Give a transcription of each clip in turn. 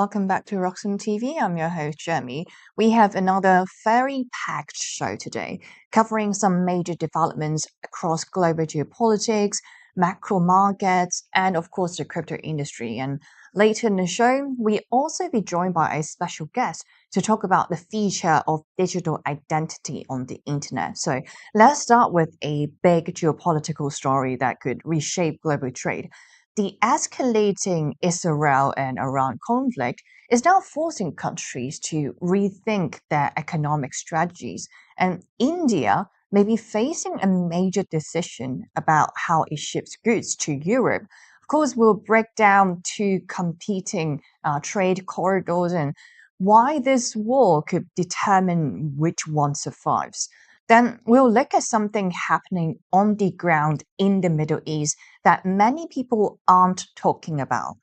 Welcome back to Roxom TV. I'm your host, Jeremy. We have another very packed show today, covering some major developments across global geopolitics, macro markets, and of course the crypto industry. And later in the show, we also be joined by a special guest to talk about the feature of digital identity on the internet. So let's start with a big geopolitical story that could reshape global trade. The escalating Israel and Iran conflict is now forcing countries to rethink their economic strategies, and India may be facing a major decision about how it ships goods to Europe. Of course, we'll break down two competing trade corridors and why this war could determine which one survives. Then we'll look at something happening on the ground in the Middle East that many people aren't talking about.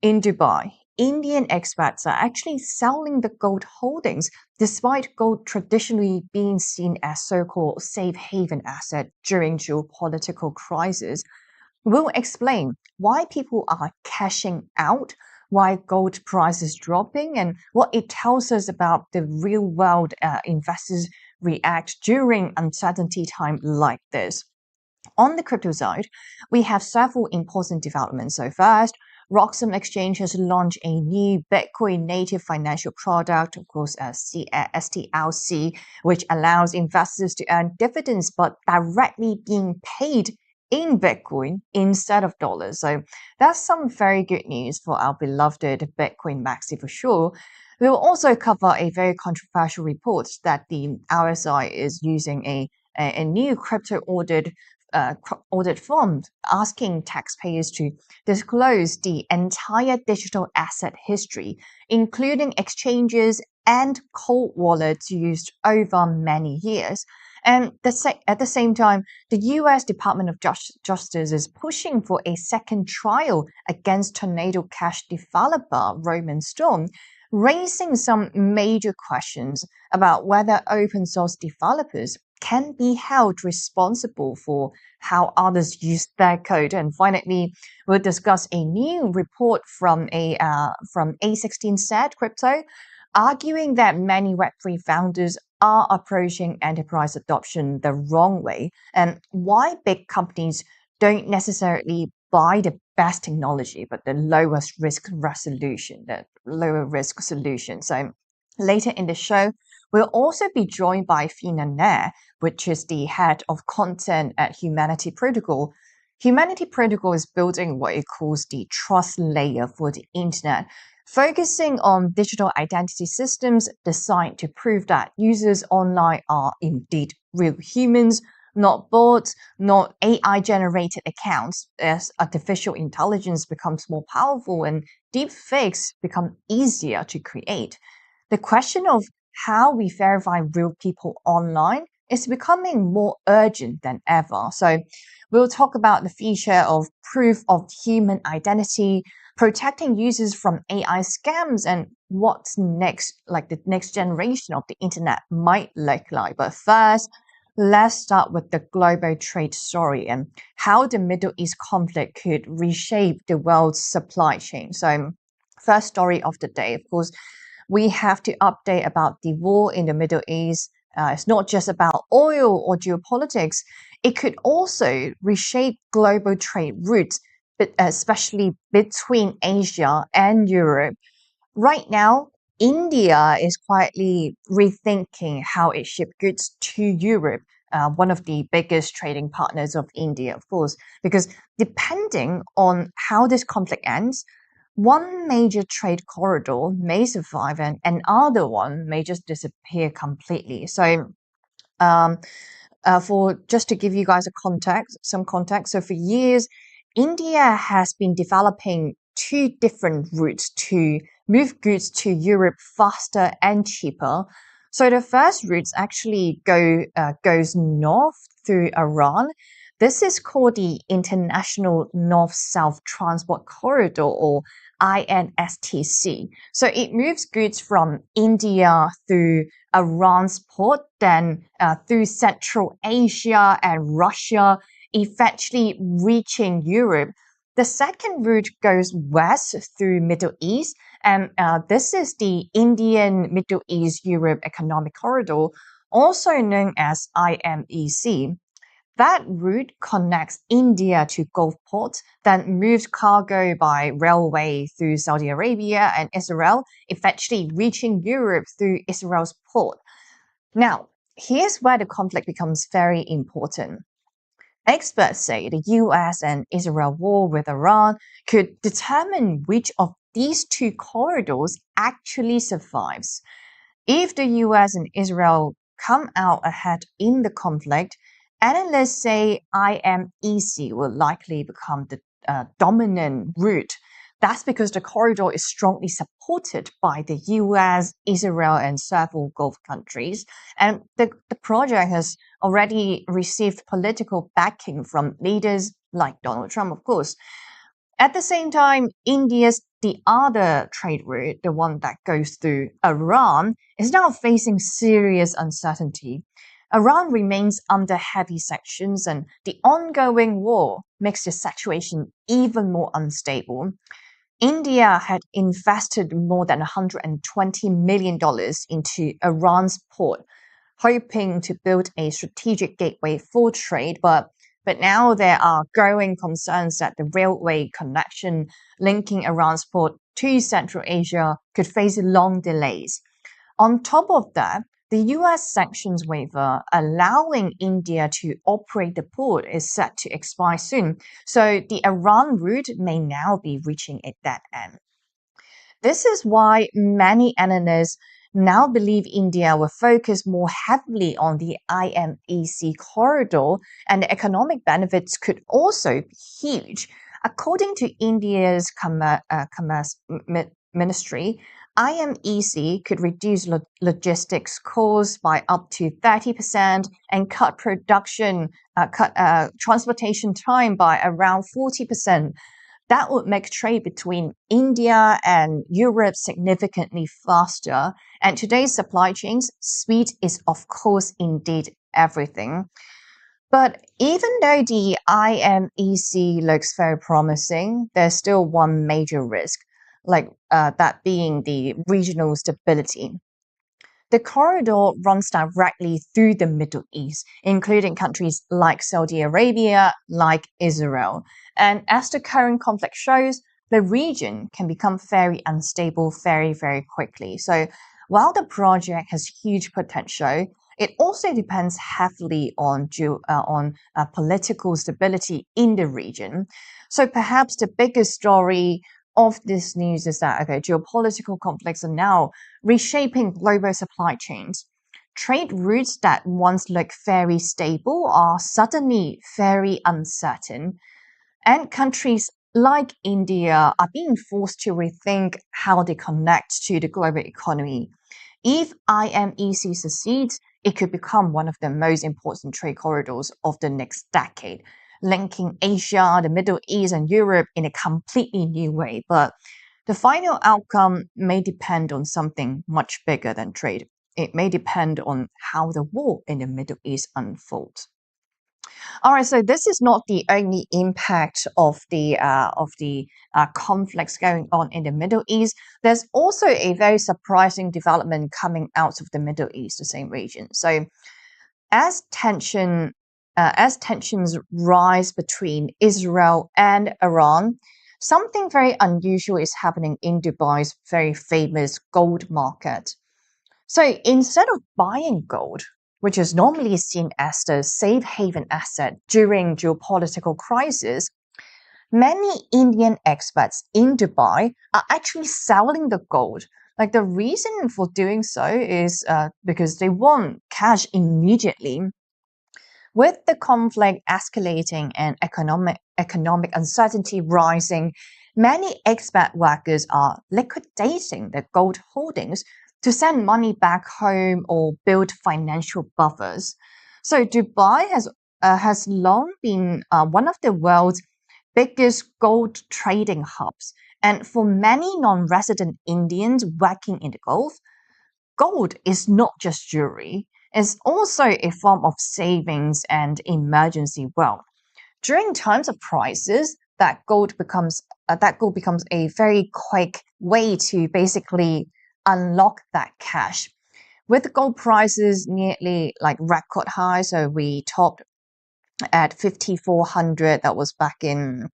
In Dubai, Indian expats are actually selling the gold holdings despite gold traditionally being seen as so-called safe haven asset during geopolitical crisis. We'll explain why people are cashing out, why gold price is dropping, and what it tells us about the real world investors react during uncertainty time like this. On the crypto side, we have several important developments. So first, Roxom Exchange has launched a new Bitcoin native financial product, of course, STRC, which allows investors to earn dividends but directly being paid in Bitcoin instead of dollars. So that's some very good news for our beloved Bitcoin maxi for sure. We will also cover a very controversial report that the RSI is using a new crypto audit firm asking taxpayers to disclose the entire digital asset history, including exchanges and cold wallets used over many years. And at the same time, the US Department of Justice is pushing for a second trial against Tornado Cash developer Roman Storm, raising some major questions about whether open source developers can be held responsible for how others use their code. And finally, we'll discuss a new report from A16Z Crypto, arguing that many Web3 founders are approaching enterprise adoption the wrong way, and why big companies don't necessarily buy the best technology, but the lowest risk resolution, the lower risk solution. So later in the show, we'll also be joined by Veena Nair, which is the head of content at Humanity Protocol. Humanity Protocol is building what it calls the trust layer for the internet, focusing on digital identity systems designed to prove that users online are indeed real humans, not bots, not AI-generated accounts. As artificial intelligence becomes more powerful and deepfakes become easier to create, the question of how we verify real people online is becoming more urgent than ever. So we'll talk about the feature of proof of human identity, protecting users from AI scams, and what's next, like the next generation of the internet might look like. But first, let's start with the global trade story and how the Middle East conflict could reshape the world's supply chain. So first story of the day, of course, we have to update about the war in the Middle East. It's not just about oil or geopolitics. It could also reshape global trade routes, but especially between Asia and Europe. Right now, India is quietly rethinking how it ships goods to Europe, one of the biggest trading partners of India, of course, because depending on how this conflict ends, one major trade corridor may survive and another one may just disappear completely. So, for just to give you guys some context. So for years, India has been developing two different routes to move goods to Europe faster and cheaper. So the first route actually goes north through Iran. This is called the International North-South Transport Corridor, or INSTC. So it moves goods from India through Iran's port, then through Central Asia and Russia, eventually reaching Europe. The second route goes west through Middle East, and this is the Indian Middle East Europe Economic Corridor, also known as IMEC. That route connects India to Gulf ports, then moves cargo by railway through Saudi Arabia and Israel, eventually reaching Europe through Israel's port. Now, here's where the conflict becomes very important. Experts say the US and Israel war with Iran could determine which of these two corridors actually survives. If the US and Israel come out ahead in the conflict, analysts say IMEC will likely become the dominant route. That's because the corridor is strongly supported by the US, Israel, and several Gulf countries. And the project has already received political backing from leaders like Donald Trump, of course. At the same time, India's the other trade route, the one that goes through Iran, is now facing serious uncertainty. Iran remains under heavy sanctions, and the ongoing war makes the situation even more unstable. India had invested more than $120 million into Iran's port, hoping to build a strategic gateway for trade, but now there are growing concerns that the railway connection linking Iran's port to Central Asia could face long delays. On top of that, the US sanctions waiver allowing India to operate the port is set to expire soon, so the Iran route may now be reaching a dead end. This is why many analysts now believe India will focus more heavily on the IMEC corridor, and the economic benefits could also be huge. According to India's Commerce Ministry, IMEC could reduce logistics costs by up to 30% and cut transportation time by around 40%. That would make trade between India and Europe significantly faster. And today's supply chains, speed is of course indeed everything. But even though the IMEC looks very promising, there's still one major risk, like that being the regional stability. The corridor runs directly through the Middle East, including countries like Saudi Arabia, like Israel. And as the current conflict shows, the region can become very unstable very, very quickly. So while the project has huge potential, it also depends heavily on political stability in the region. So perhaps the biggest story of this news is that geopolitical conflicts are now reshaping global supply chains. Trade routes that once looked very stable are suddenly very uncertain, and countries like India are being forced to rethink how they connect to the global economy. If IMEC succeeds, it could become one of the most important trade corridors of the next decade, linking Asia, the Middle East, and Europe in a completely new way. But the final outcome may depend on something much bigger than trade. It may depend on how the war in the Middle East unfolds. All right, so this is not the only impact of the conflicts going on in the Middle East. There's also a very surprising development coming out of the Middle East, the same region. So, as tensions rise between Israel and Iran, something very unusual is happening in Dubai's very famous gold market. So instead of buying gold, which is normally seen as the safe haven asset during geopolitical crisis, many Indian expats in Dubai are actually selling the gold. Like the reason for doing so is because they want cash immediately. With the conflict escalating and economic uncertainty rising, many expat workers are liquidating their gold holdings to send money back home or build financial buffers. So Dubai has long been one of the world's biggest gold trading hubs, and for many non-resident Indians working in the Gulf, gold is not just jewelry. It's also a form of savings and emergency wealth. During times of crisis, that gold becomes a very quick way to basically unlock that cash. With gold prices nearly like record high, so we topped at 5,400. That was back in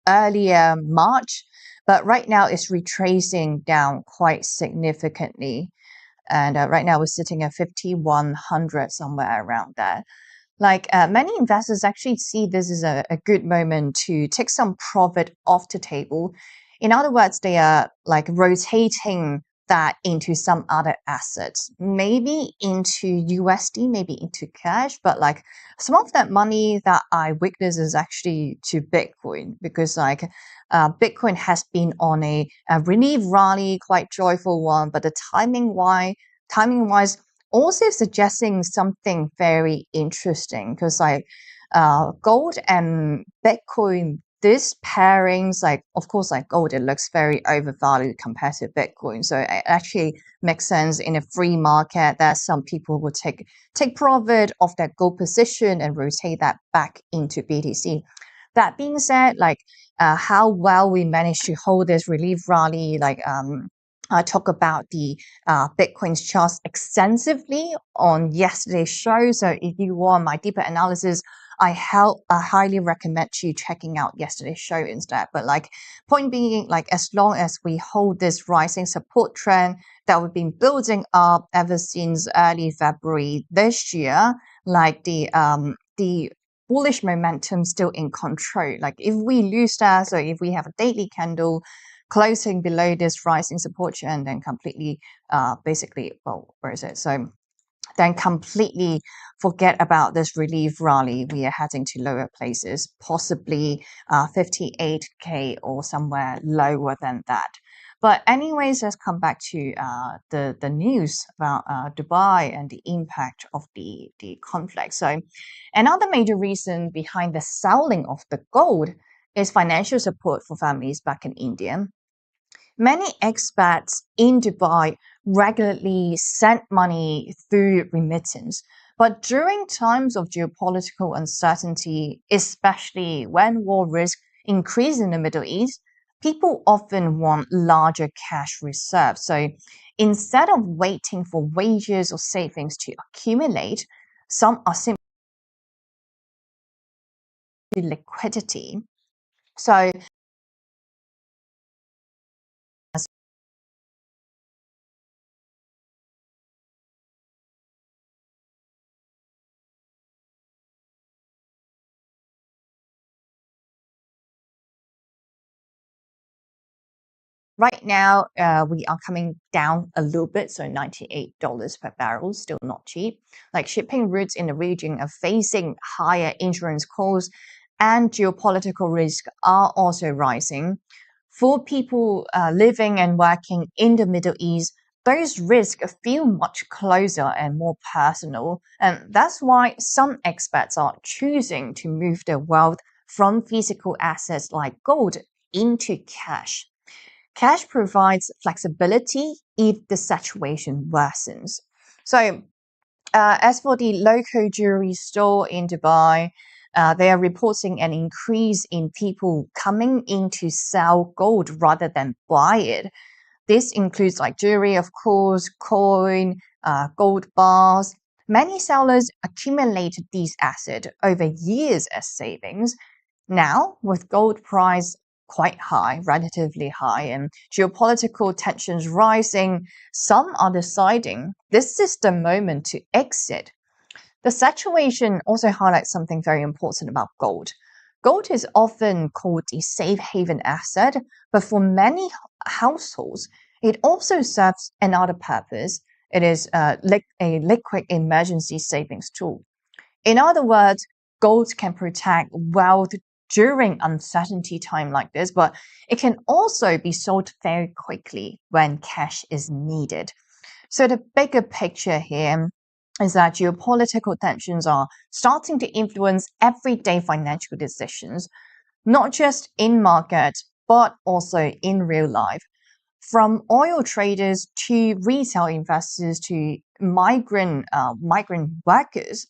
earlier March, but right now it's retracing down quite significantly. And right now we're sitting at 5,100, somewhere around there. Like many investors actually see this as a good moment to take some profit off the table. In other words, they are like rotating that into some other assets, maybe into USD, maybe into cash, but like some of that money that I witness is actually to Bitcoin, because like Bitcoin has been on a relief rally, quite joyful one, but the timing wise also suggesting something very interesting, because like gold and Bitcoin, this pairings, like of course like gold, it looks very overvalued compared to Bitcoin, so it actually makes sense in a free market that some people will take profit of that gold position and rotate that back into BTC. That being said, like how well we managed to hold this relief rally, like I talk about the Bitcoin's charts extensively on yesterday's show. So if you want my deeper analysis, I highly recommend you checking out yesterday's show instead. But like point being, like as long as we hold this rising support trend that we've been building up ever since early February this year, like the bullish momentum still in control. Like if we lose that, so if we have a daily candle closing below this rising support trend, then completely basically, well, where is it? So then completely forget about this relief rally. We are heading to lower places, possibly 58K or somewhere lower than that. But anyways, let's come back to the news about Dubai and the impact of the conflict. So another major reason behind the selling of the gold is financial support for families back in India. Many expats in Dubai regularly send money through remittance. But during times of geopolitical uncertainty, especially when war risk increase in the Middle East, people often want larger cash reserves. So instead of waiting for wages or savings to accumulate, some are simply liquidity. So right now, we are coming down a little bit, so $98 per barrel, still not cheap. Like shipping routes in the region are facing higher insurance costs, and geopolitical risks are also rising. For people living and working in the Middle East, those risks feel much closer and more personal, and that's why some expats are choosing to move their wealth from physical assets like gold into cash. Cash provides flexibility if the situation worsens. So, as for the local jewelry store in Dubai, they are reporting an increase in people coming in to sell gold rather than buy it. This includes like jewelry, of course, coin, gold bars. Many sellers accumulated these assets over years as savings. Now, with gold price quite high, relatively high, and geopolitical tensions rising, some are deciding this is the moment to exit. The situation also highlights something very important about gold. Gold is often called the safe haven asset, but for many households, it also serves another purpose. It is a liquid emergency savings tool. In other words, gold can protect wealth during uncertainty time like this, but it can also be sold very quickly when cash is needed. So the bigger picture here is that geopolitical tensions are starting to influence everyday financial decisions, not just in market, but also in real life. From oil traders to retail investors to migrant workers,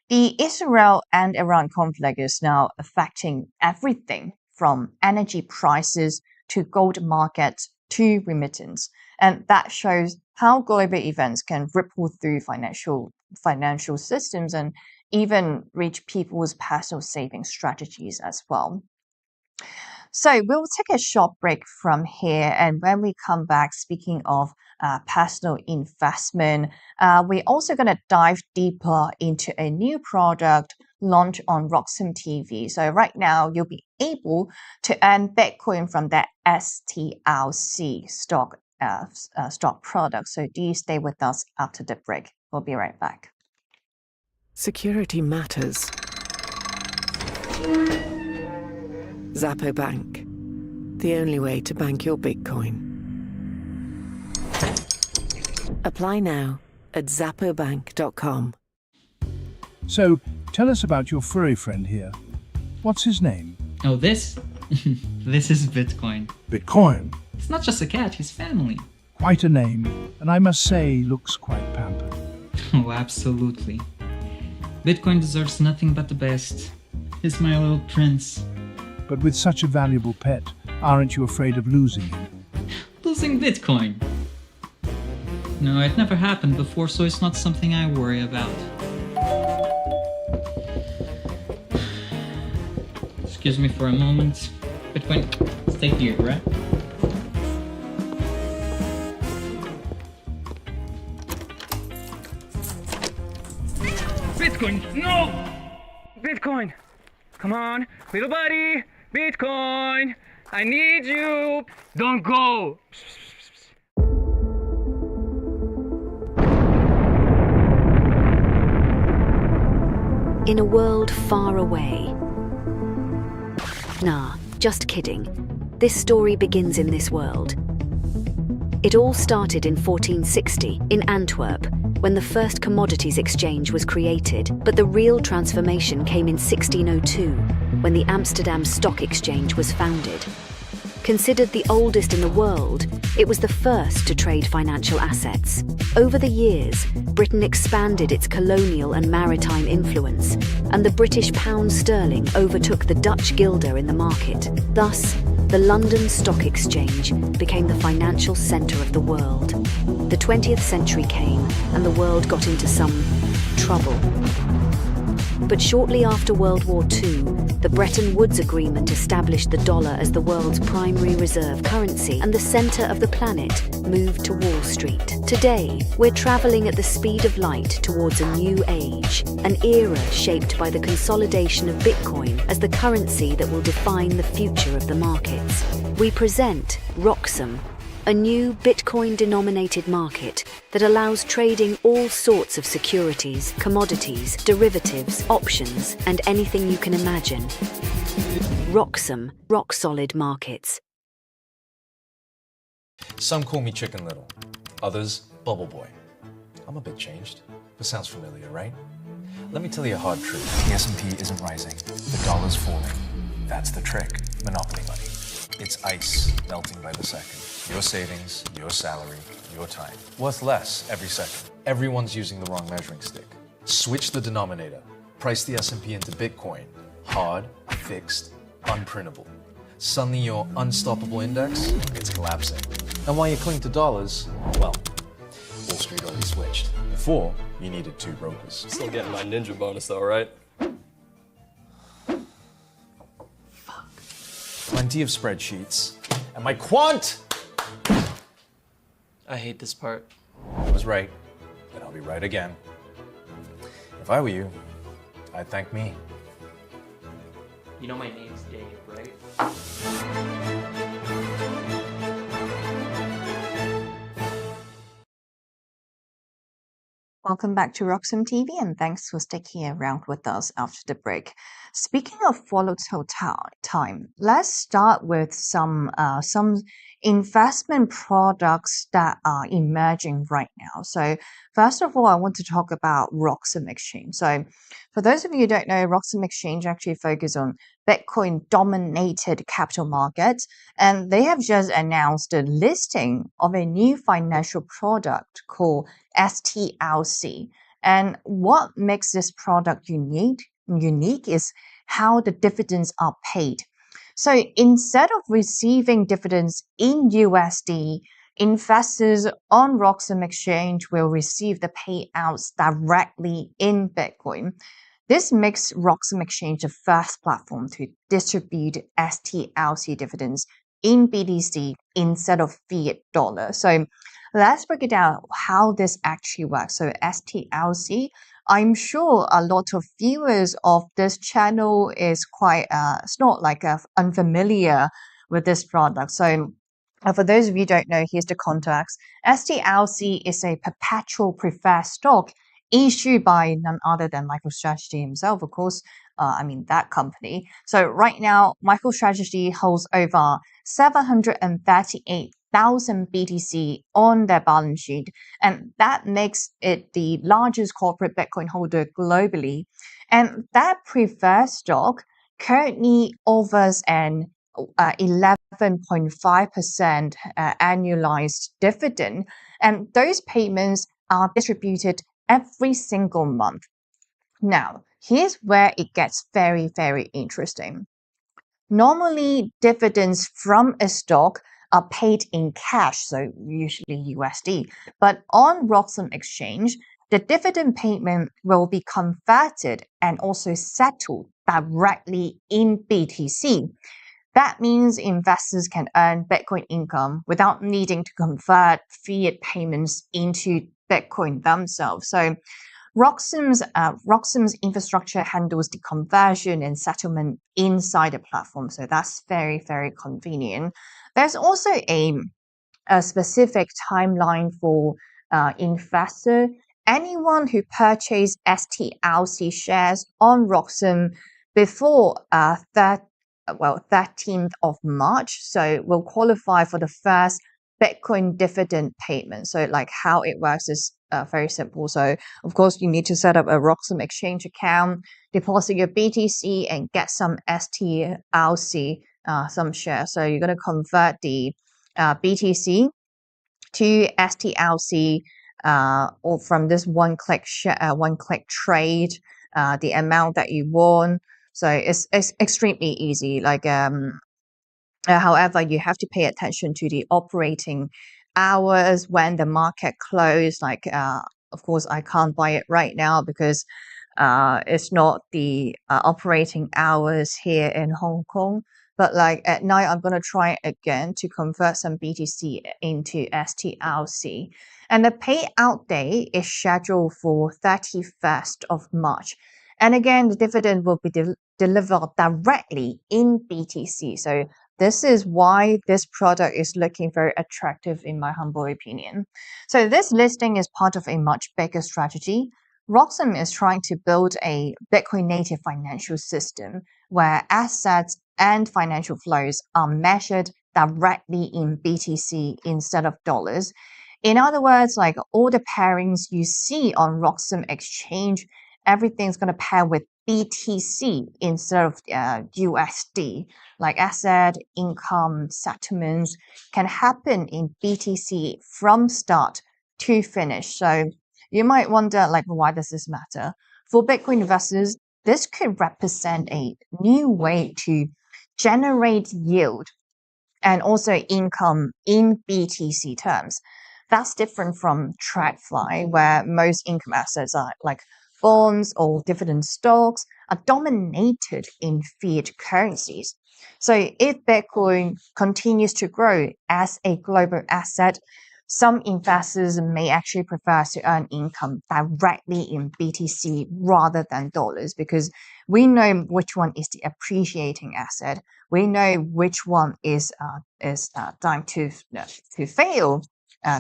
The Israel and Iran conflict is now affecting everything from energy prices to gold markets to remittance. And that shows how global events can ripple through financial systems and even reach people's personal saving strategies as well. So we'll take a short break from here, and when we come back, speaking of personal investment, we're also going to dive deeper into a new product launched on Roxom TV. So right now, you'll be able to earn Bitcoin from that STRC stock product. So do you stay with us after the break? We'll be right back. Security matters. Zappo Bank, the only way to bank your Bitcoin. Apply now at zappobank.com. So, tell us about your furry friend here. What's his name? Oh, this? This is Bitcoin. Bitcoin. It's not just a cat, he's family. Quite a name, and I must say, looks quite pampered. Oh, absolutely. Bitcoin deserves nothing but the best. He's my little prince. But with such a valuable pet, aren't you afraid of losing him? Losing Bitcoin? No, it never happened before, so it's not something I worry about. Excuse me for a moment. Bitcoin, stay here, right? Bitcoin, no! Bitcoin, come on, little buddy, Bitcoin, I need you, don't go! In a world far away. Nah, just kidding. This story begins in this world. It all started in 1460 in Antwerp, when the first commodities exchange was created, but the real transformation came in 1602, when the Amsterdam Stock Exchange was founded. Considered the oldest in the world, it was the first to trade financial assets. Over the years, Britain expanded its colonial and maritime influence, and the British pound sterling overtook the Dutch guilder in the market. Thus, the London Stock Exchange became the financial centre of the world. The 20th century came, and the world got into some trouble. But shortly after World War II, the Bretton Woods Agreement established the dollar as the world's primary reserve currency, and the centre of the planet moved to Wall Street. Today, we're travelling at the speed of light towards a new age, an era shaped by the consolidation of Bitcoin as the currency that will define the future of the markets. We present Roxom, a new Bitcoin-denominated market that allows trading all sorts of securities, commodities, derivatives, options, and anything you can imagine. Roxom, rock-solid markets. Some call me Chicken Little, others Bubble Boy. I'm a bit changed, but sounds familiar, right? Let me tell you a hard truth. The S&P isn't rising, the dollar's falling. That's the trick, monopoly money. It's ice melting by the second. Your savings, your salary, your time. Worth less every second. Everyone's using the wrong measuring stick. Switch the denominator. Price the S&P into Bitcoin. Hard, fixed, unprintable. Suddenly your unstoppable index, it's collapsing. And while you cling to dollars, well, Wall Street already switched. Before, you needed 2 brokers. Still getting my ninja bonus though, right? Plenty of spreadsheets. And my quant! I hate this part. I was right, and I'll be right again. If I were you, I'd thank me. You know my name's Dave, right? Welcome back to Roxom TV, and thanks for sticking around with us after the break. Speaking of volatile time, let's start with some investment products that are emerging right now. So first of all, I want to talk about Roxom Exchange. So for those of you who don't know, Roxom Exchange actually focuses on Bitcoin-dominated capital markets, and they have just announced the listing of a new financial product called STRC. And what makes this product unique is how the dividends are paid. So instead of receiving dividends in USD, investors on Roxom exchange will receive the payouts directly in Bitcoin. This makes Roxom exchange the first platform to distribute STRC dividends in BTC instead of fiat dollar. So let's break it down how this actually works. So STRC, I'm sure a lot of viewers of this channel is quite it's not like unfamiliar with this product. So for those of you who don't know, here's the context. STRC is a perpetual preferred stock issued by none other than MicroStrategy himself, of course. That company. So right now, MicroStrategy holds over 738,000 BTC on their balance sheet, and that makes it the largest corporate Bitcoin holder globally. And that preferred stock currently offers an 11.5% annualized dividend, and those payments are distributed every single month. Now, here's where it gets very, very interesting. Normally, dividends from a stock are paid in cash, so usually USD. But on Roxom exchange, the dividend payment will be converted and also settled directly in BTC. That means investors can earn Bitcoin income without needing to convert fiat payments into Bitcoin themselves. So Roxom's infrastructure handles the conversion and settlement inside the platform. So that's very, very convenient. There's also a specific timeline for investor. Anyone who purchased STRC shares on Roxom before 13th of March, so will qualify for the first Bitcoin dividend payment. So like how it works is very simple. So of course you need to set up a Roxom exchange account, deposit your BTC and get some STRC, some shares. So you're going to convert the BTC to STRC or from this one-click trade, the amount that you want. So it's extremely easy. However, you have to pay attention to the operating hours when the market closed. Of course, I can't buy it right now because it's not the operating hours here in Hong Kong. But at night, I'm going to try it again to convert some BTC into STRC. And the payout day is scheduled for 31st of March. And again, the dividend will be delivered directly in BTC. So this is why this product is looking very attractive in my humble opinion. So this listing is part of a much bigger strategy. Roxom is trying to build a Bitcoin native financial system where assets and financial flows are measured directly in BTC instead of dollars. In other words, all the pairings you see on Roxom exchange, everything's going to pair with BTC instead of USD. Like asset, income, settlements can happen in BTC from start to finish. So you might wonder, why does this matter? For Bitcoin investors, this could represent a new way to generate yield and also income in BTC terms. That's different from TradFi, where most income assets are like bonds or dividend stocks are dominated in fiat currencies. So if Bitcoin continues to grow as a global asset, some investors may actually prefer to earn income directly in BTC rather than dollars because we know which one is the appreciating asset. We know which one is time to fail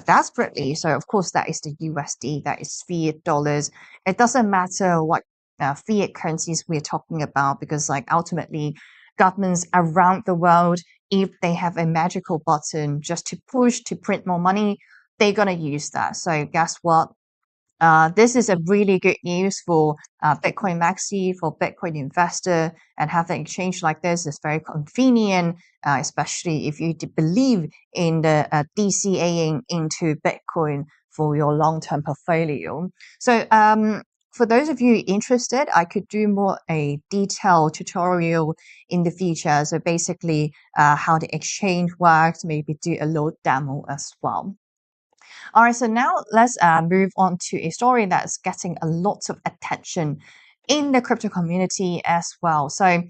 desperately. So of course that is the USD, that is fiat dollars. It doesn't matter what fiat currencies we're talking about because ultimately governments around the world, if they have a magical button just to push to print more money, they're going to use that. So guess what? This is a really good news for Bitcoin Maxi, for Bitcoin investor, and having an exchange like this is very convenient, especially if you believe in the DCAing into Bitcoin for your long-term portfolio. So for those of you interested, I could do more a detailed tutorial in the future. So basically how the exchange works, maybe do a little demo as well. All right, so now let's move on to a story that's getting a lot of attention in the crypto community as well. So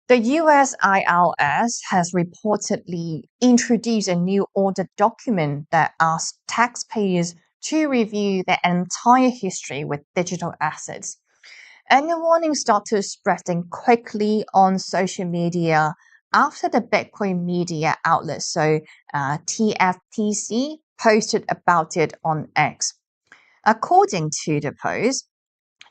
the US IRS has reportedly introduced a new audit document that asks taxpayers to review their entire history with digital assets. And the warning started spreading quickly on social media after the Bitcoin media outlet, so TFTC, posted about it on X. According to the post,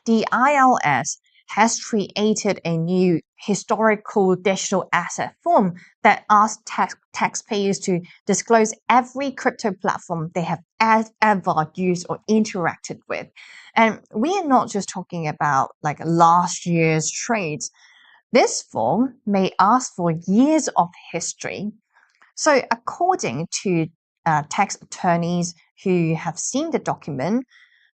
the IRS has created a new historical digital asset form that asks taxpayers to disclose every crypto platform they have ever used or interacted with. And we are not just talking about like last year's trades. This form may ask for years of history. So according to tax attorneys who have seen the document,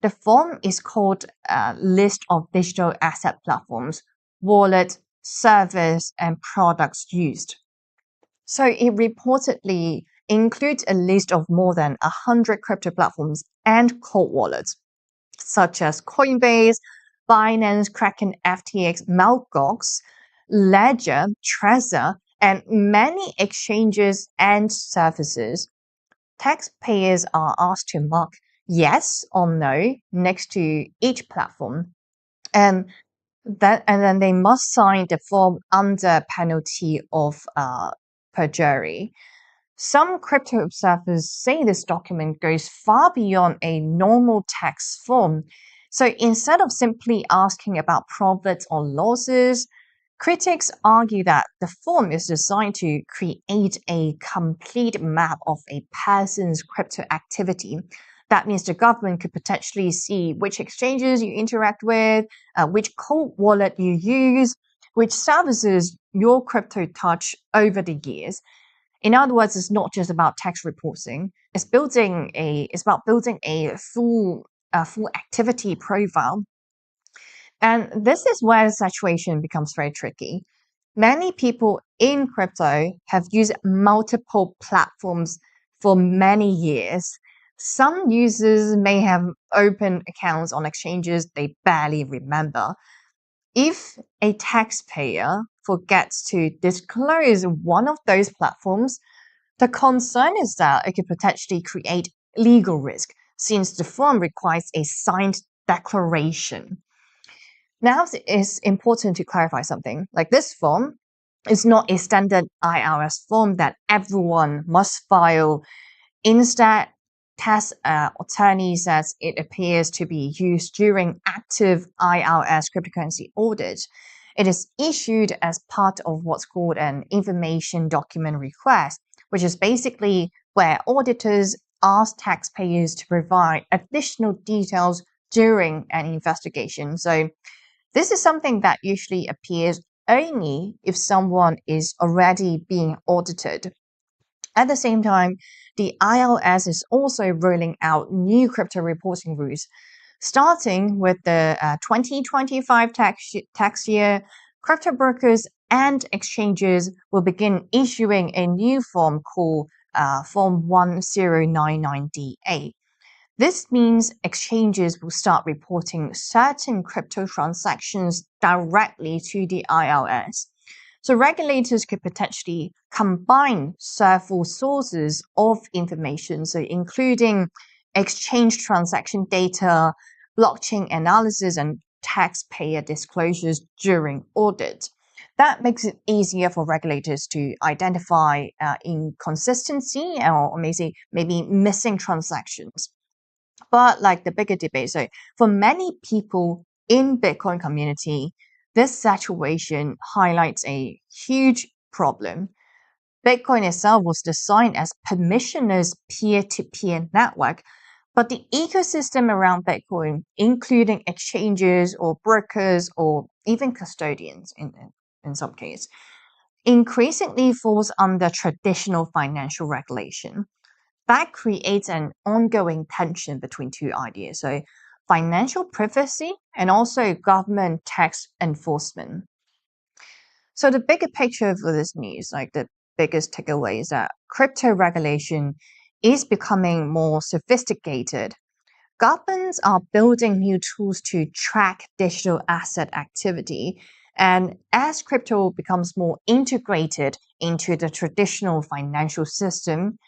the form is called a list of digital asset platforms, wallet, service, and products used. So it reportedly includes a list of more than 100 crypto platforms and cold wallets, such as Coinbase, Binance, Kraken, FTX, Mt. Gox, Ledger, Trezor, and many exchanges and services. Taxpayers are asked to mark yes or no next to each platform, and then they must sign the form under penalty of perjury. Some crypto observers say this document goes far beyond a normal tax form. So instead of simply asking about profits or losses, critics argue that the form is designed to create a complete map of a person's crypto activity. That means the government could potentially see which exchanges you interact with, which cold wallet you use, which services your crypto touch over the years. In other words, it's not just about tax reporting. It's about building a full activity profile. And this is where the situation becomes very tricky. Many people in crypto have used multiple platforms for many years. Some users may have opened accounts on exchanges they barely remember. If a taxpayer forgets to disclose one of those platforms, the concern is that it could potentially create legal risk since the form requires a signed declaration. Now, it's important to clarify something. Like this form is not a standard IRS form that everyone must file. Instead, tax attorney says it appears to be used during active IRS cryptocurrency audits. It is issued as part of what's called an information document request, which is basically where auditors ask taxpayers to provide additional details during an investigation. So this is something that usually appears only if someone is already being audited. At the same time, the IRS is also rolling out new crypto reporting rules. Starting with the 2025 tax year, crypto brokers and exchanges will begin issuing a new form called Form 1099DA. This means exchanges will start reporting certain crypto transactions directly to the IRS. So regulators could potentially combine several sources of information, so including exchange transaction data, blockchain analysis, and taxpayer disclosures during audit. That makes it easier for regulators to identify inconsistency or maybe missing transactions. But like the bigger debate, so for many people in Bitcoin community, this situation highlights a huge problem. Bitcoin itself was designed as permissionless peer-to-peer network, but the ecosystem around Bitcoin, including exchanges or brokers or even custodians in some cases, increasingly falls under traditional financial regulation. that creates an ongoing tension between two ideas. So financial privacy and also government tax enforcement. So the bigger picture for this news, like the biggest takeaway is that crypto regulation is becoming more sophisticated. Governments are building new tools to track digital asset activity. And as crypto becomes more integrated into the traditional financial system,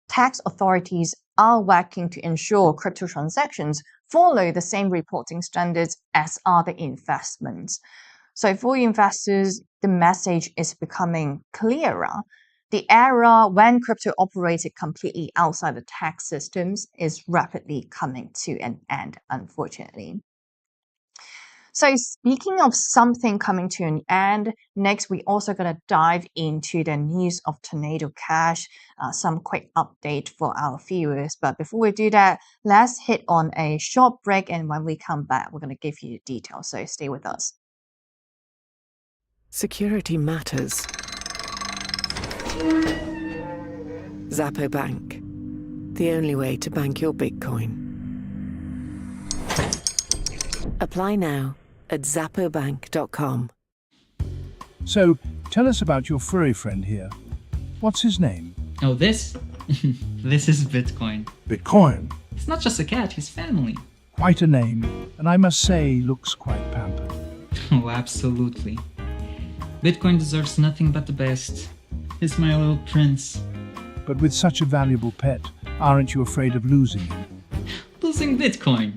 tax authorities are working to ensure crypto transactions follow the same reporting standards as other investments. So for investors, the message is becoming clearer. The era when crypto operated completely outside the tax systems is rapidly coming to an end, unfortunately. So speaking of something coming to an end, next we also going to dive into the news of Tornado Cash, some quick update for our viewers. But before we do that, let's hit on a short break, and when we come back, we're going to give you the details. So stay with us. Security matters. Zappo Bank. The only way to bank your Bitcoin. Apply now at zappobank.com. So, tell us about your furry friend here. What's his name? Oh, this? This is Bitcoin. Bitcoin. It's not just a cat, he's family. Quite a name, and I must say, looks quite pampered. Oh, absolutely. Bitcoin deserves nothing but the best. He's my little prince. But with such a valuable pet, aren't you afraid of losing him? Losing Bitcoin?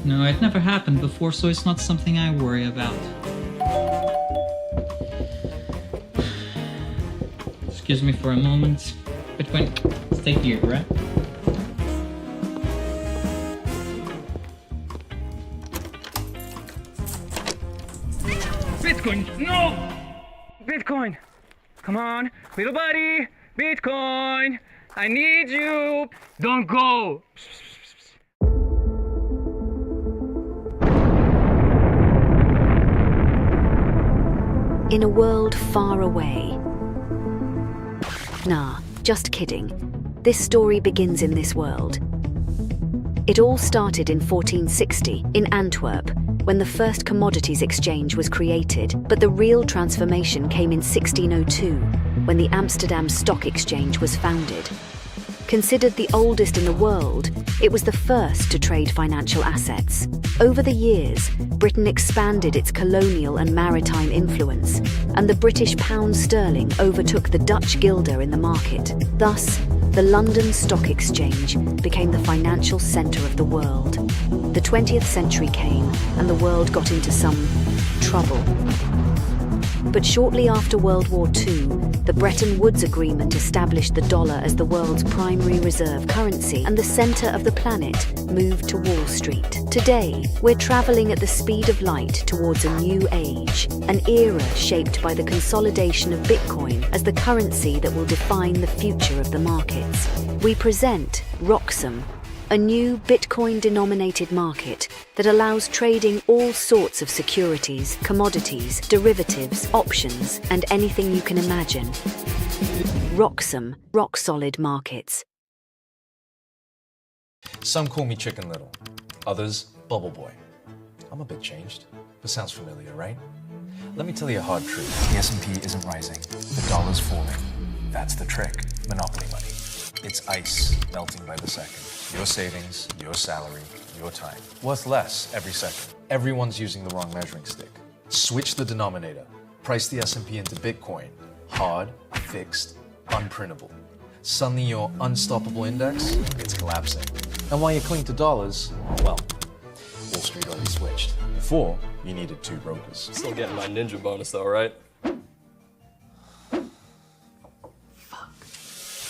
No, it never happened before, so it's not something I worry about. Excuse me for a moment. Bitcoin, stay here, right? Bitcoin, no! Bitcoin, come on, little buddy, Bitcoin, I need you. Don't go. In a world far away. Nah, just kidding. This story begins in this world. It all started in 1460 in Antwerp, when the first commodities exchange was created, but the real transformation came in 1602, when the Amsterdam Stock Exchange was founded. Considered the oldest in the world, it was the first to trade financial assets. Over the years, Britain expanded its colonial and maritime influence, and the British pound sterling overtook the Dutch guilder in the market. Thus, the London Stock Exchange became the financial centre of the world. The 20th century came, and the world got into some trouble. But shortly after World War II, the Bretton Woods Agreement established the dollar as the world's primary reserve currency, and the centre of the planet moved to Wall Street. Today, we're travelling at the speed of light towards a new age, an era shaped by the consolidation of Bitcoin as the currency that will define the future of the markets. We present Roxom, a new Bitcoin-denominated market that allows trading all sorts of securities, commodities, derivatives, options, and anything you can imagine. Roxom, rock-solid markets. Some call me Chicken Little, others Bubble Boy. I'm a bit changed, but sounds familiar, right? Let me tell you a hard truth. The S&P isn't rising, the dollar's falling. That's the trick. Monopoly money. It's ice melting by the second. Your savings, your salary, your time. Worth less every second. Everyone's using the wrong measuring stick. Switch the denominator. Price the S&P into Bitcoin. Hard, fixed, unprintable. Suddenly your unstoppable index, it's collapsing. And while you cling to dollars, well, Wall Street already switched. Before, you needed 2 brokers. Still getting my ninja bonus though, right?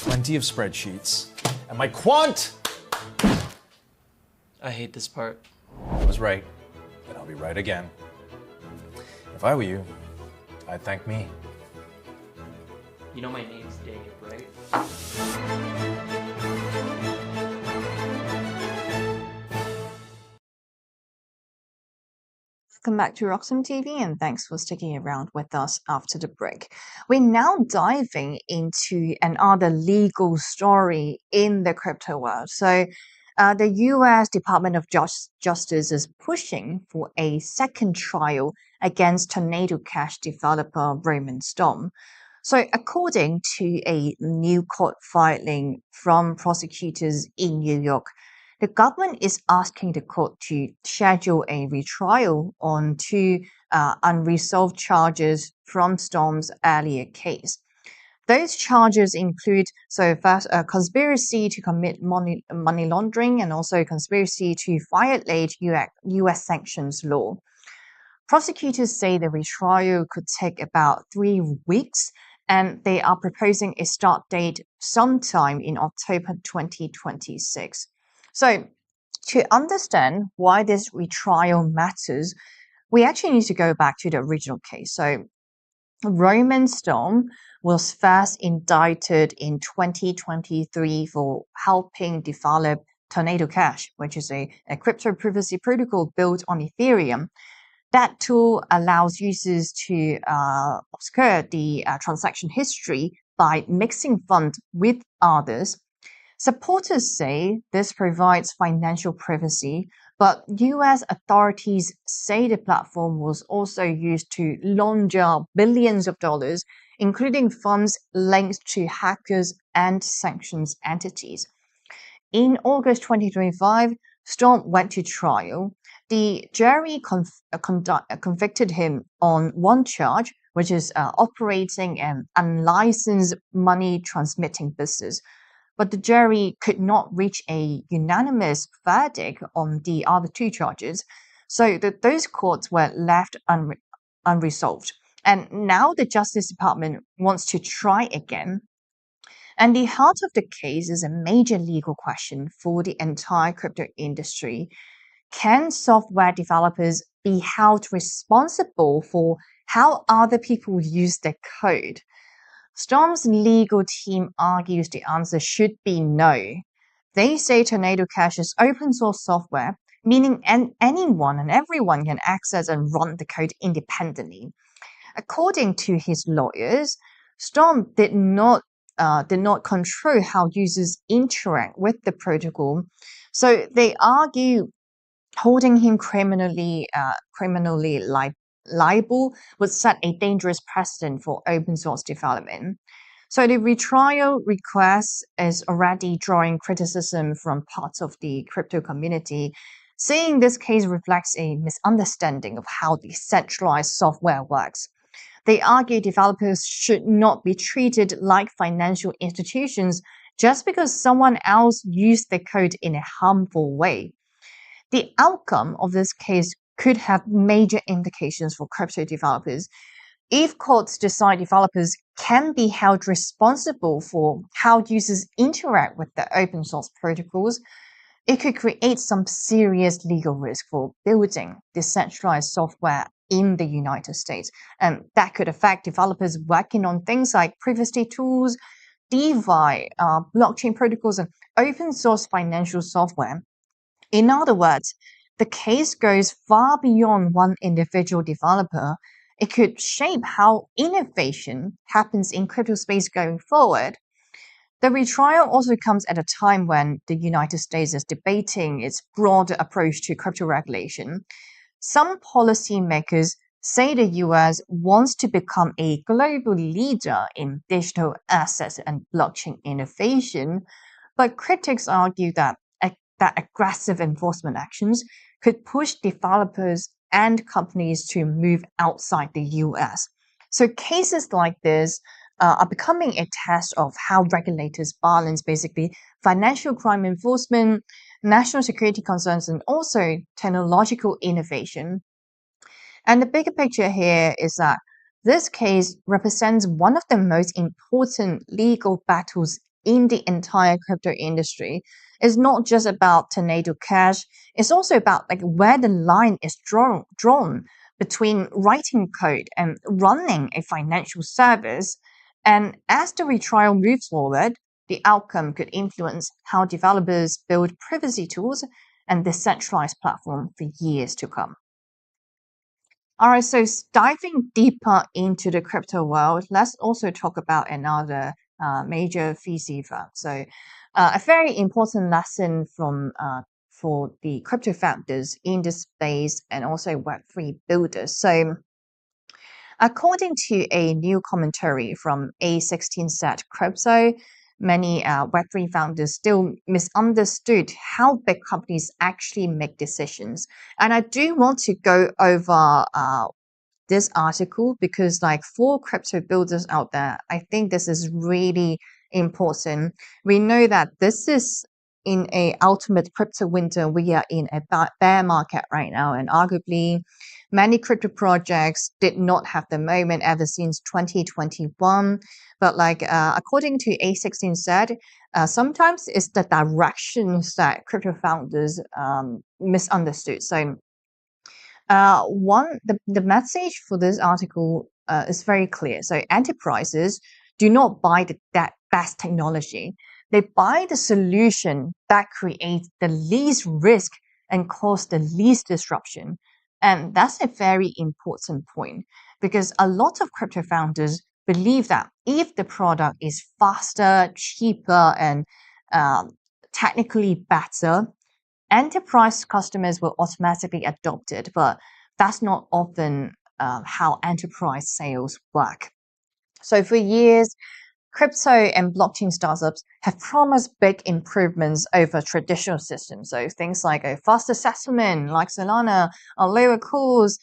Plenty of spreadsheets. And my quant! I hate this part. I was right, and I'll be right again. If I were you, I'd thank me. You know my name's Dave, right? Welcome back to Roxom TV, and thanks for sticking around with us after the break. We're now diving into another legal story in the crypto world. So, the US Department of Justice is pushing for a second trial against Tornado Cash developer Roman Storm. So, according to a new court filing from prosecutors in New York, the government is asking the court to schedule a retrial on two unresolved charges from Storm's earlier case. Those charges include, so first, conspiracy to commit money laundering and also conspiracy to violate US sanctions law. Prosecutors say the retrial could take about 3 weeks, and they are proposing a start date sometime in October 2026. So, to understand why this retrial matters, we actually need to go back to the original case. So, Roman Storm was first indicted in 2023 for helping develop Tornado Cash, which is a crypto privacy protocol built on Ethereum. That tool allows users to obscure the transaction history by mixing funds with others. Supporters say this provides financial privacy, but US authorities say the platform was also used to launder billions of dollars, including funds linked to hackers and sanctions entities. In August 2025, Storm went to trial. The jury convicted him on one charge, which is operating an unlicensed money transmitting business. But the jury could not reach a unanimous verdict on the other two charges, so those courts were left unresolved. And now the Justice Department wants to try again. And the heart of the case is a major legal question for the entire crypto industry. Can software developers be held responsible for how other people use their code? Storm's legal team argues the answer should be no. They say Tornado Cash is open source software, meaning anyone and everyone can access and run the code independently. According to his lawyers, Storm did not control how users interact with the protocol, so they argue holding him criminally liable would set a dangerous precedent for open source development. So the retrial request is already drawing criticism from parts of the crypto community, saying this case reflects a misunderstanding of how decentralized software works. They argue developers should not be treated like financial institutions just because someone else used the code in a harmful way. The outcome of this case could have major implications for crypto developers. If courts decide developers can be held responsible for how users interact with the open source protocols, it could create some serious legal risk for building decentralized software in the United States. And that could affect developers working on things like privacy tools, DeFi, blockchain protocols, and open source financial software. In other words, the case goes far beyond one individual developer. It could shape how innovation happens in crypto space going forward. The retrial also comes at a time when the United States is debating its broader approach to crypto regulation. Some policymakers say the US wants to become a global leader in digital assets and blockchain innovation, but critics argue that aggressive enforcement actions could push developers and companies to move outside the US. So cases like this are becoming a test of how regulators balance basically financial crime enforcement, national security concerns, and also technological innovation. And the bigger picture here is that this case represents one of the most important legal battles in the entire crypto industry. It's not just about Tornado Cash, it's also about where the line is drawn between writing code and running a financial service. And as the retrial moves forward, the outcome could influence how developers build privacy tools and decentralized platforms for years to come. All right, so diving deeper into the crypto world, let's also talk about another major VC firm. So, a very important lesson from for the crypto founders in this space and also Web3 builders. So, according to a new commentary from A16Z Crypto, many Web3 founders still misunderstood how big companies actually make decisions. And I do want to go over this article because like for crypto builders out there, I think this is really important. We know that this is in a ultimate crypto winter. We are in a bear market right now, and arguably many crypto projects did not have the moment ever since 2021. But like according to A16Z, sometimes it's the directions that crypto founders misunderstood. So the message for this article is very clear. So enterprises do not buy that best technology. They buy the solution that creates the least risk and cause the least disruption. And that's a very important point because a lot of crypto founders believe that if the product is faster, cheaper, and technically better, enterprise customers will automatically adopt it, but that's not often how enterprise sales work. So for years, crypto and blockchain startups have promised big improvements over traditional systems. So things like a faster settlement, like Solana, or lower costs,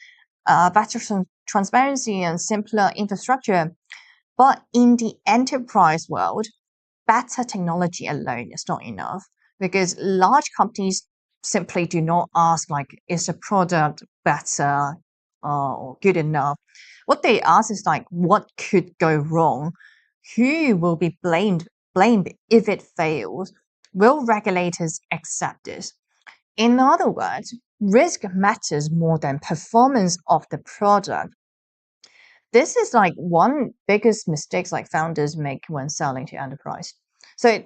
better transparency, and simpler infrastructure. But in the enterprise world, better technology alone is not enough because large companies simply do not ask like, is the product better or good enough? What they ask is like, what could go wrong? Who will be blamed if it fails? Will regulators accept this? In other words, risk matters more than performance of the product. This is like one biggest mistakes like founders make when selling to enterprise. So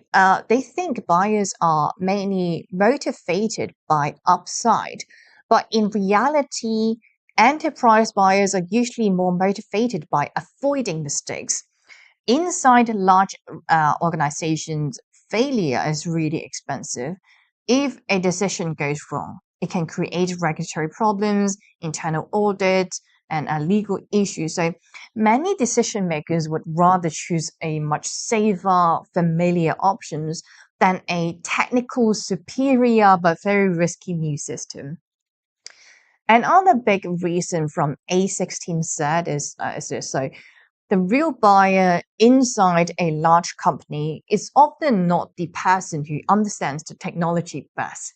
they think buyers are mainly motivated by upside, but in reality, enterprise buyers are usually more motivated by avoiding mistakes. Inside large organizations, failure is really expensive. If a decision goes wrong, it can create regulatory problems, internal audits, and legal issues. So many decision makers would rather choose a much safer, familiar options than a technical, superior, but very risky new system. Another big reason from A16Z is this. So the real buyer inside a large company is often not the person who understands the technology best.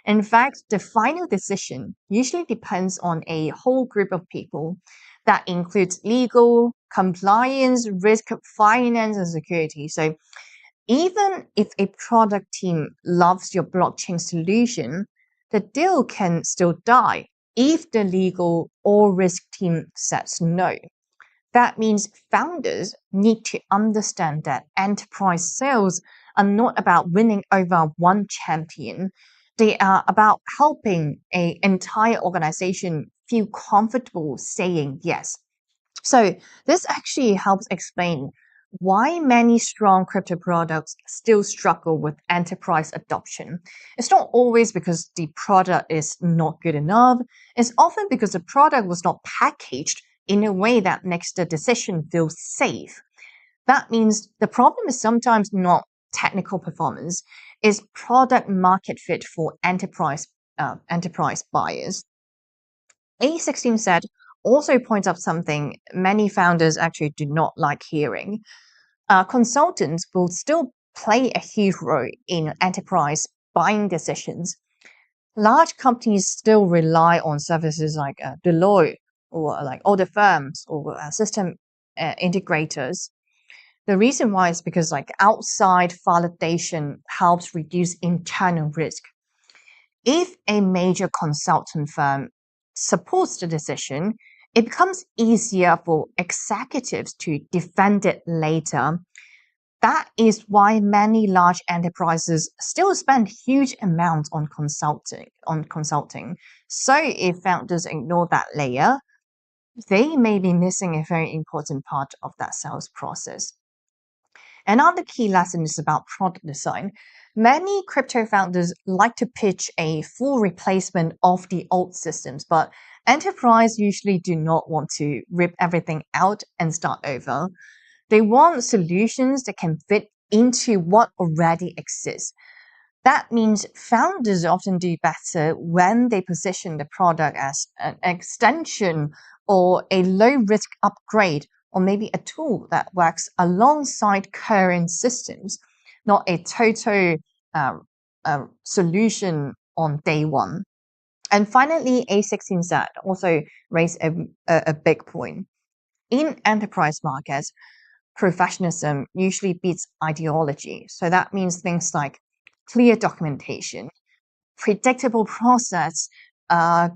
In fact, the final decision usually depends on a whole group of people that includes legal, compliance, risk, finance, and security. So even if a product team loves your blockchain solution, the deal can still die if the legal or risk team says no. That means founders need to understand that enterprise sales are not about winning over one champion. They are about helping an entire organization feel comfortable saying yes. So this actually helps explain why many strong crypto products still struggle with enterprise adoption. It's not always because the product is not good enough. It's often because the product was not packaged in a way that makes the decision feel safe. That means the problem is sometimes not technical performance, it's product market fit for enterprise buyers. A16Z also points out something many founders actually do not like hearing. Consultants will still play a huge role in enterprise buying decisions. Large companies still rely on services like Deloitte or like audit firms or system integrators. The reason why is because like outside validation helps reduce internal risk. If a major consultant firm supports the decision, it becomes easier for executives to defend it later. That is why many large enterprises still spend huge amounts on consulting. So if founders ignore that layer, they may be missing a very important part of that sales process. Another key lesson is about product design. Many crypto founders like to pitch a full replacement of the old systems, but enterprise usually do not want to rip everything out and start over. They want solutions that can fit into what already exists. That means founders often do better when they position the product as an extension or a low risk upgrade, or maybe a tool that works alongside current systems, not a total solution on day one. And finally, A16Z also raised a big point. In enterprise markets, professionalism usually beats ideology. So that means things like clear documentation, predictable process,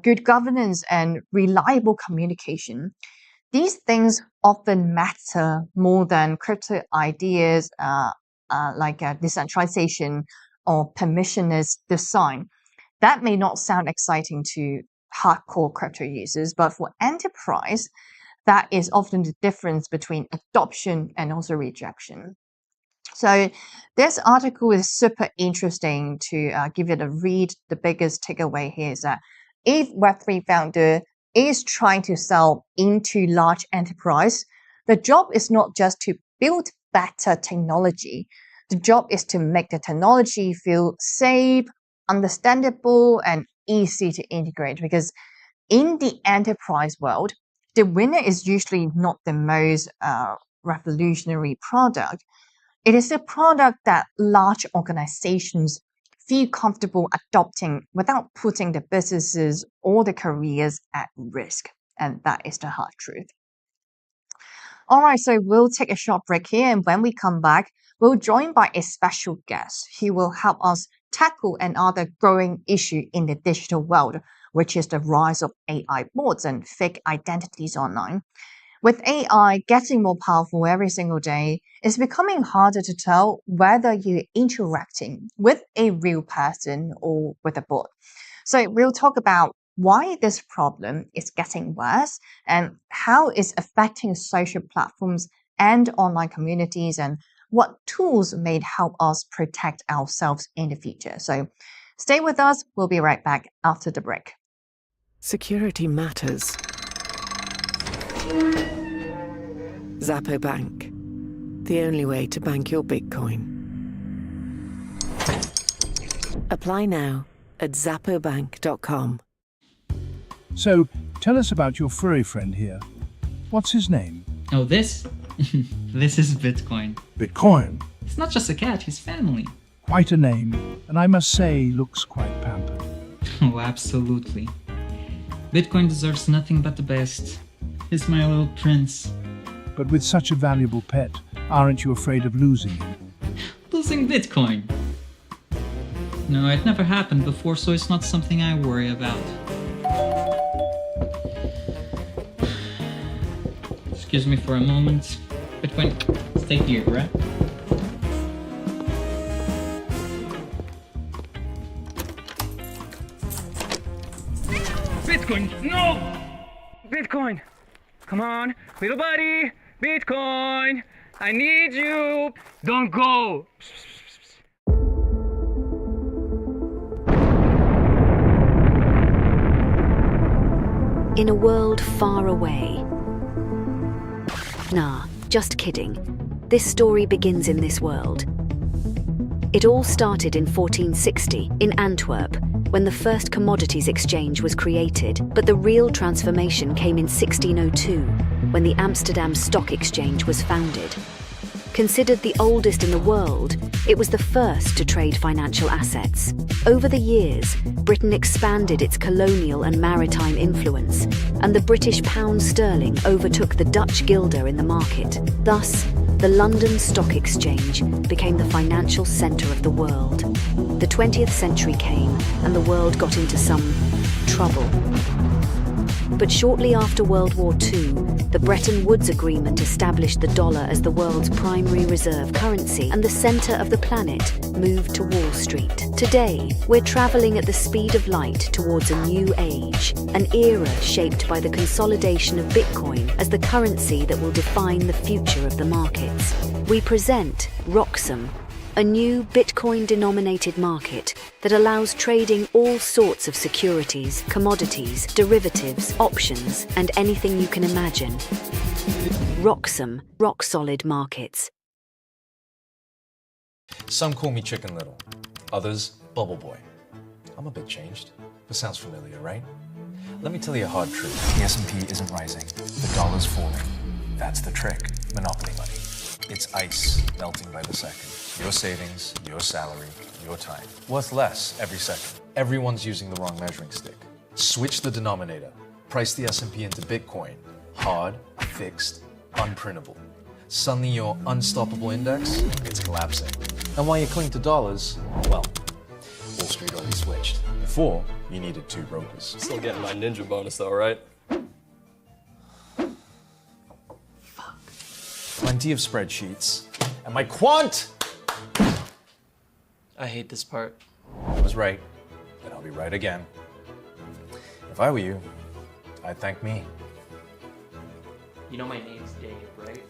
good governance, and reliable communication. These things often matter more than crypto ideas like decentralization or permissionless design. That may not sound exciting to hardcore crypto users, but for enterprise, that is often the difference between adoption and also rejection. So this article is super interesting to give it a read. The biggest takeaway here is that if Web3 founder is trying to sell into large enterprise, the job is not just to build better technology. The job is to make the technology feel safe, understandable, and easy to integrate. Because in the enterprise world, the winner is usually not the most revolutionary product. It is a product that large organizations feel comfortable adopting without putting the businesses or the careers at risk. And that is the hard truth. All right, so we'll take a short break here. And when we come back, we'll join by a special guest. He will help us tackle another growing issue in the digital world, which is the rise of AI bots and fake identities online. With AI getting more powerful every single day, it's becoming harder to tell whether you're interacting with a real person or with a bot. So we'll talk about why this problem is getting worse and how it's affecting social platforms and online communities, and what tools may help us protect ourselves in the future. So stay with us. We'll be right back after the break. Security matters. Zappo Bank, the only way to bank your Bitcoin. Apply now at zappobank.com. So, tell us about your furry friend here. What's his name? Oh, this? This is Bitcoin. Bitcoin. It's not just a cat, he's family. Quite a name, and I must say, looks quite pampered. Oh, absolutely. Bitcoin deserves nothing but the best. He's my little prince. But with such a valuable pet, aren't you afraid of losing him? Losing Bitcoin? No, it never happened before, so it's not something I worry about. Excuse me for a moment. Bitcoin, stay here, right? Bitcoin, no! Bitcoin, come on, little buddy, Bitcoin, I need you. Don't go. In a world far away. Nah, just kidding. This story begins in this world. It all started in 1460 in Antwerp, when the first commodities exchange was created, but the real transformation came in 1602, when the Amsterdam Stock Exchange was founded. Considered the oldest in the world, it was the first to trade financial assets. Over the years, Britain expanded its colonial and maritime influence, and the British pound sterling overtook the Dutch guilder in the market. Thus, the London Stock Exchange became the financial centre of the world. The 20th century came, and the world got into some trouble. But shortly after World War II, the Bretton Woods Agreement established the dollar as the world's primary reserve currency, and the center of the planet moved to Wall Street. Today, we're traveling at the speed of light towards a new age, an era shaped by the consolidation of Bitcoin as the currency that will define the future of the markets. We present Roxom, a new Bitcoin-denominated market that allows trading all sorts of securities, commodities, derivatives, options, and anything you can imagine. Roxom, rock-solid markets. Some call me Chicken Little, others Bubble Boy. I'm a bit changed, but sounds familiar, right? Let me tell you a hard truth. The S&P isn't rising, the dollar's falling. That's the trick. Monopoly money. It's ice melting by the second. Your savings, your salary, your time. Worth less every second. Everyone's using the wrong measuring stick. Switch the denominator. Price the S&P into Bitcoin. Hard, fixed, unprintable. Suddenly your unstoppable index, it's collapsing. And while you cling to dollars, well, Wall Street already switched. Before, you needed 2 brokers. Still getting my ninja bonus though, right? Plenty of spreadsheets. And my quant! I hate this part. I was right, and I'll be right again. If I were you, I'd thank me. You know my name's Dave, right?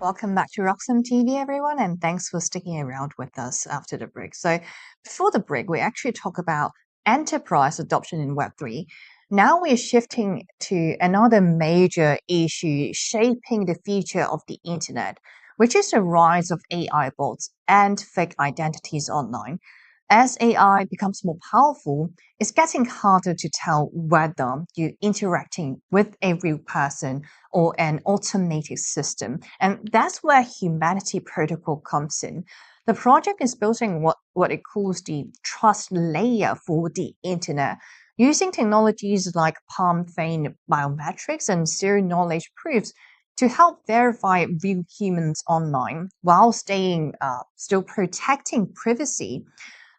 Welcome back to Roxom TV, everyone, and thanks for sticking around with us after the break. So, before the break, we actually talk about enterprise adoption in Web3. Now we're shifting to another major issue shaping the future of the internet, which is the rise of AI bots and fake identities online. As AI becomes more powerful, it's getting harder to tell whether you're interacting with a real person or an automated system. And that's where Humanity Protocol comes in. The project is building what it calls the trust layer for the internet, using technologies like palm vein biometrics and zero knowledge proofs to help verify real humans online while still protecting privacy.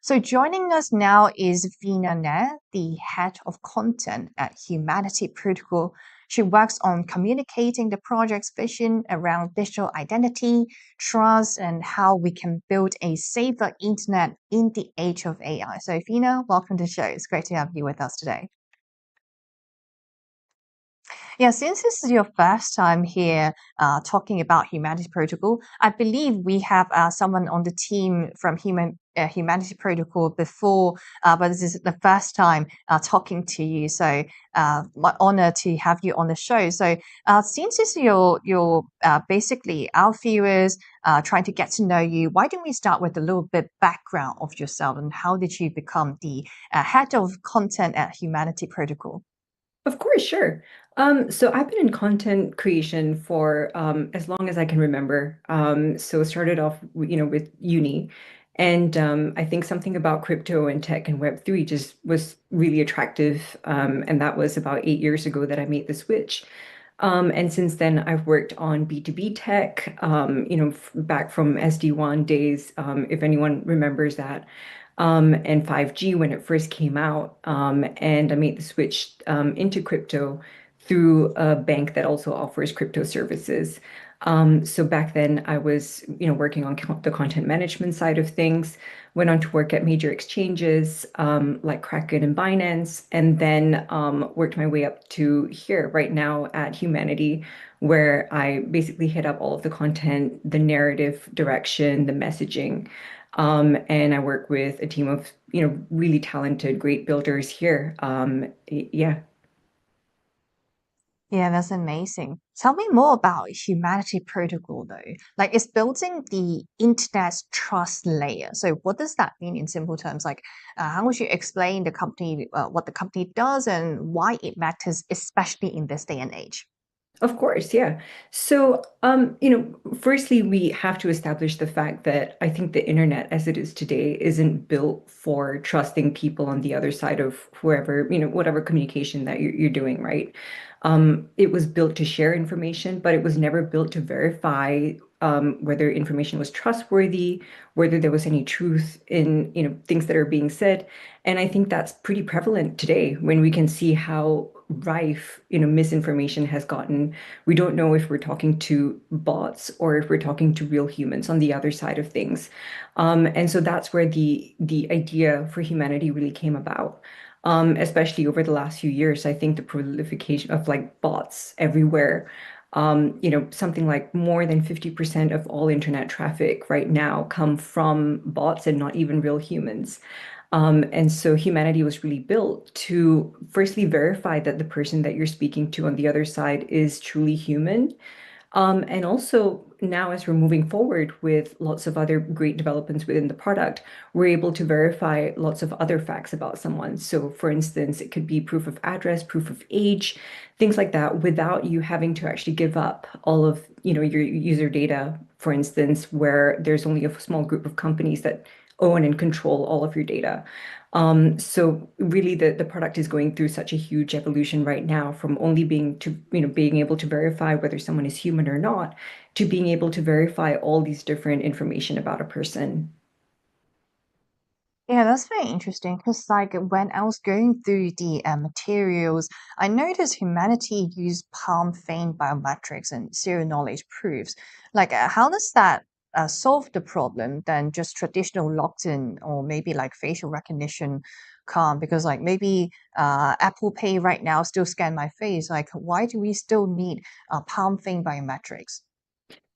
So joining us now is Veena Nair, the head of content at Humanity Protocol. She works on communicating the project's vision around digital identity, trust, and how we can build a safer internet in the age of AI. So Veena, welcome to the show. It's great to have you with us today. Yeah, since this is your first time here talking about Humanity Protocol, I believe we have someone on the team from Humanity Protocol before, but this is the first time talking to you. So, my honor to have you on the show. So, since this is your basically our viewers trying to get to know you, why don't we start with a little bit background of yourself and how did you become the head of content at Humanity Protocol? Of course, sure. So I've been in content creation for as long as I can remember. So started off, with uni, and I think something about crypto and tech and Web3 just was really attractive. And that was about 8 years ago that I made the switch. And since then, I've worked on B2B tech, back from SD1 days, if anyone remembers that, and 5G when it first came out. And I made the switch into crypto through a bank that also offers crypto services. So back then, I was, working on the content management side of things. Went on to work at major exchanges like Kraken and Binance, and then worked my way up to here right now at Humanity, where I basically hit up all of the content, the narrative direction, the messaging. And I work with a team of, really talented, great builders here. Yeah. Yeah, that's amazing. Tell me more about Humanity Protocol, though. Like, it's building the internet's trust layer. So, what does that mean in simple terms? Like, how would you explain the company, what the company does, and why it matters, especially in this day and age? Of course, yeah. So, firstly, we have to establish the fact that I think the internet as it is today isn't built for trusting people on the other side of whoever, whatever communication that you're doing, right? It was built to share information, but it was never built to verify whether information was trustworthy, whether there was any truth in, things that are being said. And I think that's pretty prevalent today when we can see how rife, misinformation has gotten. We don't know if we're talking to bots or if we're talking to real humans on the other side of things. And so that's where the idea for Humanity really came about. Especially over the last few years, I think the proliferation of like bots everywhere. Something like more than 50% of all internet traffic right now come from bots and not even real humans. And so Humanity was really built to firstly verify that the person that you're speaking to on the other side is truly human. And also now as we're moving forward with lots of other great developments within the product, we're able to verify lots of other facts about someone. So for instance, it could be proof of address, proof of age, things like that, without you having to actually give up all of, your user data, for instance, where there's only a small group of companies that own and control all of your data. So really the product is going through such a huge evolution right now from only being able to verify whether someone is human or not, to being able to verify all these different information about a person. Yeah, that's very interesting because, like, when I was going through the materials, I noticed Humanity used palm vein biometrics and zero knowledge proofs. Like, how does that solve the problem than just traditional locked-in or maybe like facial recognition can't? Because, like, maybe Apple Pay right now still scan my face. Like, why do we still need palm vein biometrics?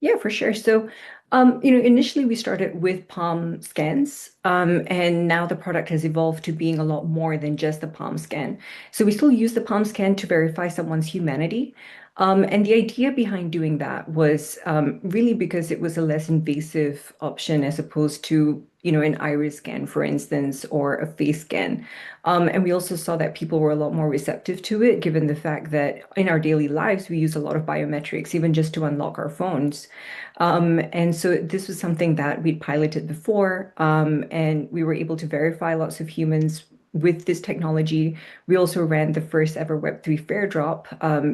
Yeah, for sure. So, initially we started with palm scans, and now the product has evolved to being a lot more than just the palm scan. So we still use the palm scan to verify someone's humanity. And the idea behind doing that was really because it was a less invasive option as opposed to, an iris scan, for instance, or a face scan. And we also saw that people were a lot more receptive to it, given the fact that in our daily lives, we use a lot of biometrics, even just to unlock our phones. And so this was something that we'd piloted before, and we were able to verify lots of humans with this technology. We also ran the first ever Web3 fair drop,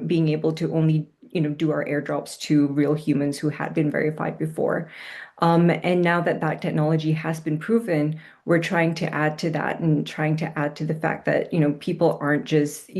being able to only do our airdrops to real humans who had been verified before. And now that that technology has been proven, we're trying to add to that and trying to add to the fact that, people aren't just,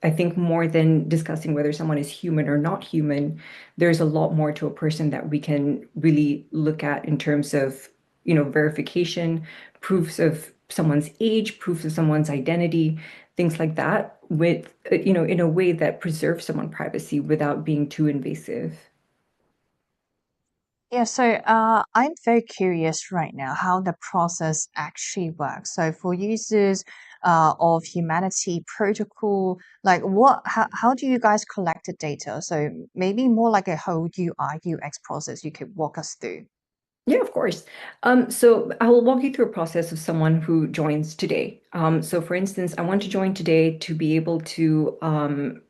I think more than discussing whether someone is human or not human, there's a lot more to a person that we can really look at in terms of, verification, proofs of someone's age, proofs of someone's identity, things like that, with, in a way that preserves someone's privacy without being too invasive. Yeah, so I'm very curious right now how the process actually works. So for users of Humanity Protocol, like how do you guys collect the data? So maybe more like a whole UI UX process you could walk us through. Yeah, of course. So I will walk you through a process of someone who joins today. So for instance, I want to join today to be able to,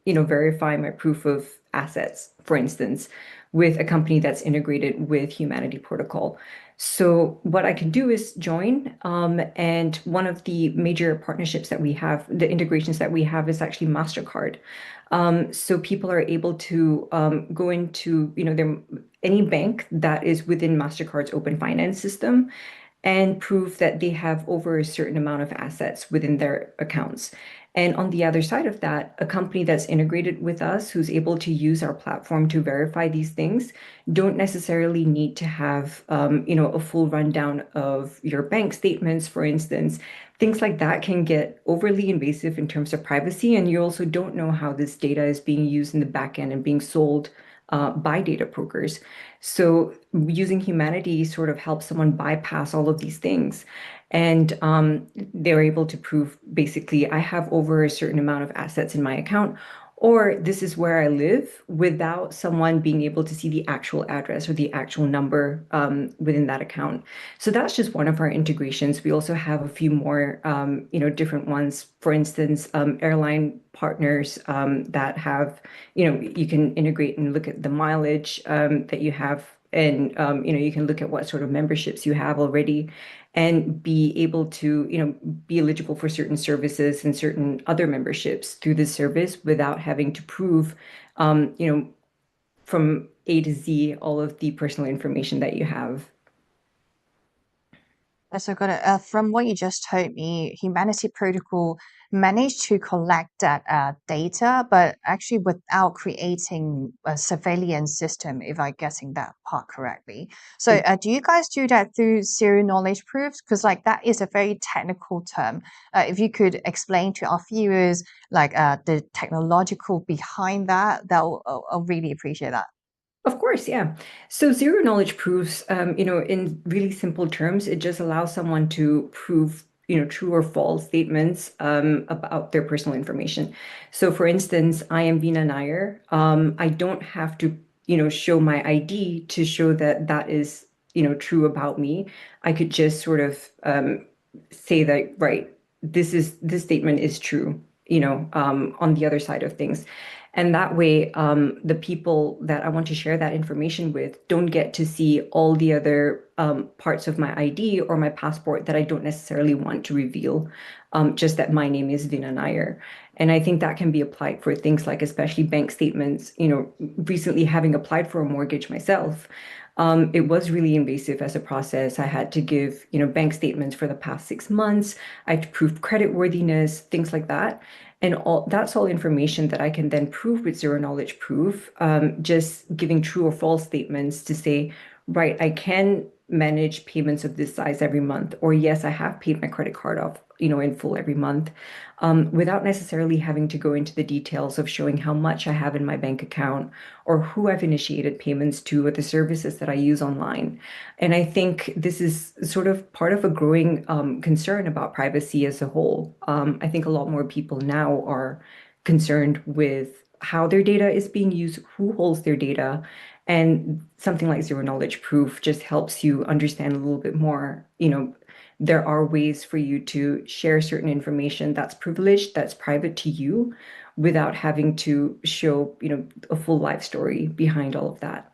verify my proof of assets, for instance, with a company that's integrated with Humanity Protocol. So what I can do is join, and one of the major partnerships that we have, the integrations that we have is actually MasterCard. So people are able to go into, any bank that is within MasterCard's open finance system and prove that they have over a certain amount of assets within their accounts. And on the other side of that, a company that's integrated with us, who's able to use our platform to verify these things, don't necessarily need to have, a full rundown of your bank statements, for instance. Things like that can get overly invasive in terms of privacy, and you also don't know how this data is being used in the back end and being sold by data brokers. So using Humanity sort of helps someone bypass all of these things. And they're able to prove basically, I have over a certain amount of assets in my account, or this is where I live without someone being able to see the actual address or the actual number within that account. So that's just one of our integrations. We also have a few more, different ones. For instance, airline partners that have, you can integrate and look at the mileage that you have, and you can look at what sort of memberships you have already, and be able to, be eligible for certain services and certain other memberships through this service without having to prove, from A to Z, all of the personal information that you have. So got it. From what you just told me, Humanity Protocol managed to collect that data, but actually without creating a surveillance system, if I'm getting that part correctly. So do you guys do that through zero knowledge proofs? Because like that is a very technical term. If you could explain to our viewers like the technological behind that, I'll really appreciate that. Of course, yeah. So zero knowledge proofs, in really simple terms, it just allows someone to prove, true or false statements about their personal information. So for instance, I am Veena Nair. I don't have to, show my ID to show that that is, true about me. I could just sort of say that, right, this statement is true, on the other side of things. And that way, the people that I want to share that information with don't get to see all the other parts of my ID or my passport that I don't necessarily want to reveal, just that my name is Veena Nair. And I think that can be applied for things like especially bank statements. Recently having applied for a mortgage myself, it was really invasive as a process. I had to give, bank statements for the past 6 months. I had to prove creditworthiness, things like that. And that's all information that I can then prove with zero knowledge proof, just giving true or false statements to say, right, I can manage payments of this size every month, or yes, I have paid my credit card off, in full every month, without necessarily having to go into the details of showing how much I have in my bank account or who I've initiated payments to or the services that I use online. And I think this is sort of part of a growing concern about privacy as a whole. I think a lot more people now are concerned with how their data is being used, who holds their data, and something like zero knowledge proof just helps you understand a little bit more. There are ways for you to share certain information that's privileged, that's private to you, without having to show, a full life story behind all of that.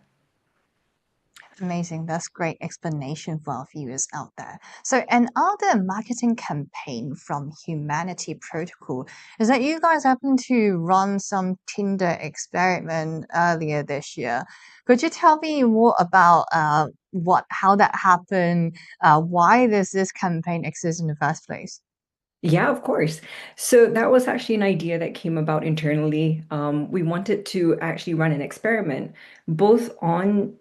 Amazing. That's great explanation for our viewers out there. So another marketing campaign from Humanity Protocol is that you guys happen to run some Tinder experiment earlier this year. Could you tell me more about how that happened, why does this campaign exist in the first place? Yeah, of course. So that was actually an idea that came about internally. We wanted to actually run an experiment, both on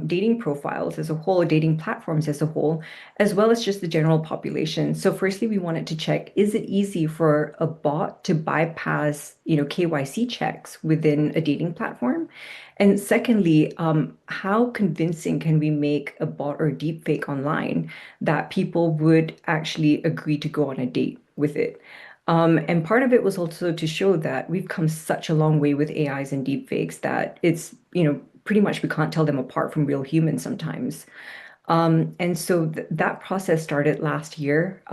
dating profiles as a whole, dating platforms as a whole, as well as just the general population. So firstly, we wanted to check, is it easy for a bot to bypass, KYC checks within a dating platform? And secondly, how convincing can we make a bot or a deepfake online that people would actually agree to go on a date with it? And part of it was also to show that we've come such a long way with AIs and deepfakes that it's, pretty much we can't tell them apart from real humans sometimes. And so that process started last year.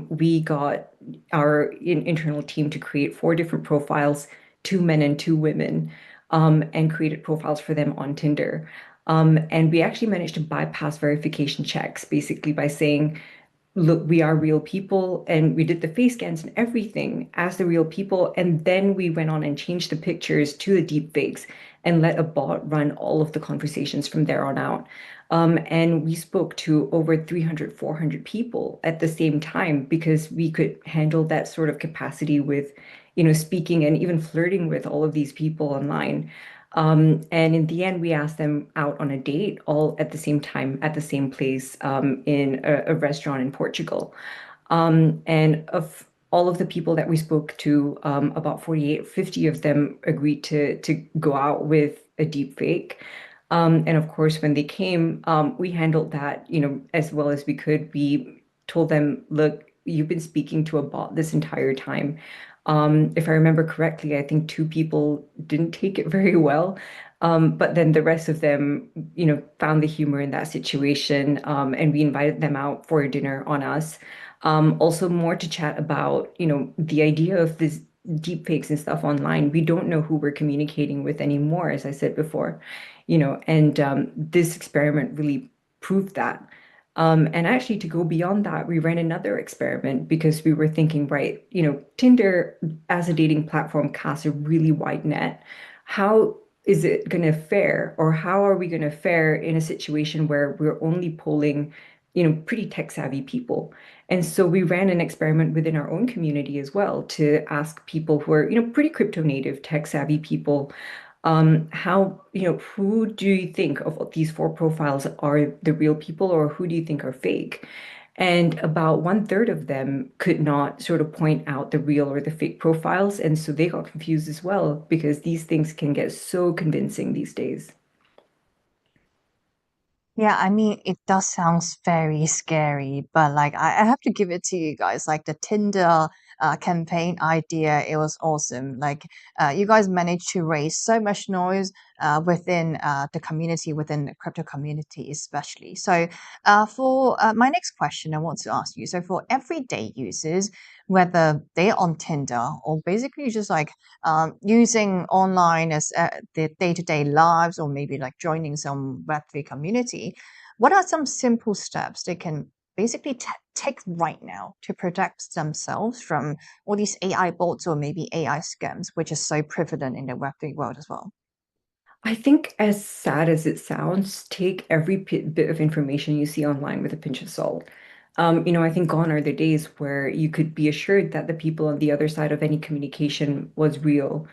We got our internal team to create 4 different profiles, 2 men and 2 women, and created profiles for them on Tinder. And we actually managed to bypass verification checks basically by saying, look, we are real people, and we did the face scans and everything as the real people. And then we went on and changed the pictures to the deep fakes and let a bot run all of the conversations from there on out. And we spoke to over 300, 400 people at the same time because we could handle that sort of capacity with, speaking and even flirting with all of these people online. And in the end, we asked them out on a date all at the same time, at the same place, in a restaurant in Portugal. And of all of the people that we spoke to, about 48, 50 of them agreed to go out with a deep fake. And of course, when they came, we handled that, as well as we could. We told them, look, you've been speaking to a bot this entire time. If I remember correctly, I think 2 people didn't take it very well. But then the rest of them, found the humor in that situation. And we invited them out for a dinner on us. Also more to chat about, the idea of this deep fakes and stuff online. We don't know who we're communicating with anymore, as I said before, and this experiment really proved that. And actually, to go beyond that, we ran another experiment because we were thinking, right, Tinder as a dating platform casts a really wide net. How is it going to fare, or how are we going to fare in a situation where we're only polling, pretty tech savvy people? And so we ran an experiment within our own community as well to ask people who are, pretty crypto native, tech savvy people, who do you think of these 4 profiles are the real people, or who do you think are fake? And about 1/3 of them could not sort of point out the real or the fake profiles. And so they got confused as well because these things can get so convincing these days. Yeah, I mean, it does sounds very scary, but like I have to give it to you guys. Like the Tinder campaign idea, it was awesome. Like you guys managed to raise so much noise within the community, within the crypto community, especially. So for my next question, I want to ask you. So for everyday users, whether they're on Tinder or basically just like using online as their day-to-day lives, or maybe like joining some Web3 community, what are some simple steps they can basically take right now to protect themselves from all these AI bots or maybe AI scams, which is so prevalent in the Web3 world as well? I think, as sad as it sounds, take every bit of information you see online with a pinch of salt. I think gone are the days where you could be assured that the people on the other side of any communication was real.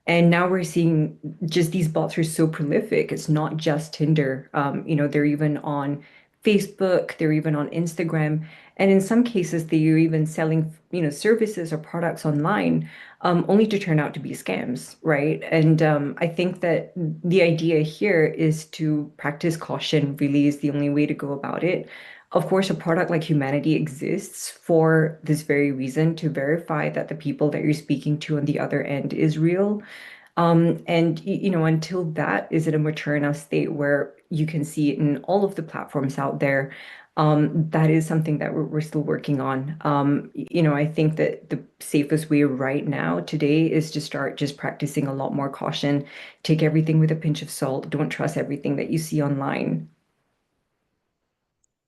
And now we're seeing just these bots are so prolific. It's not just Tinder. They're even on Facebook, they're even on Instagram. And in some cases, they're even selling, services or products online, only to turn out to be scams, right? And I think that the idea here is to practice caution, really is the only way to go about it. Of course, a product like Humanity exists for this very reason, to verify that the people that you're speaking to on the other end is real. And until that is in a mature enough state where you can see it in all of the platforms out there, that is something that we're still working on. I think that the safest way right now today is to start just practicing a lot more caution. Take everything with a pinch of salt. Don't trust everything that you see online.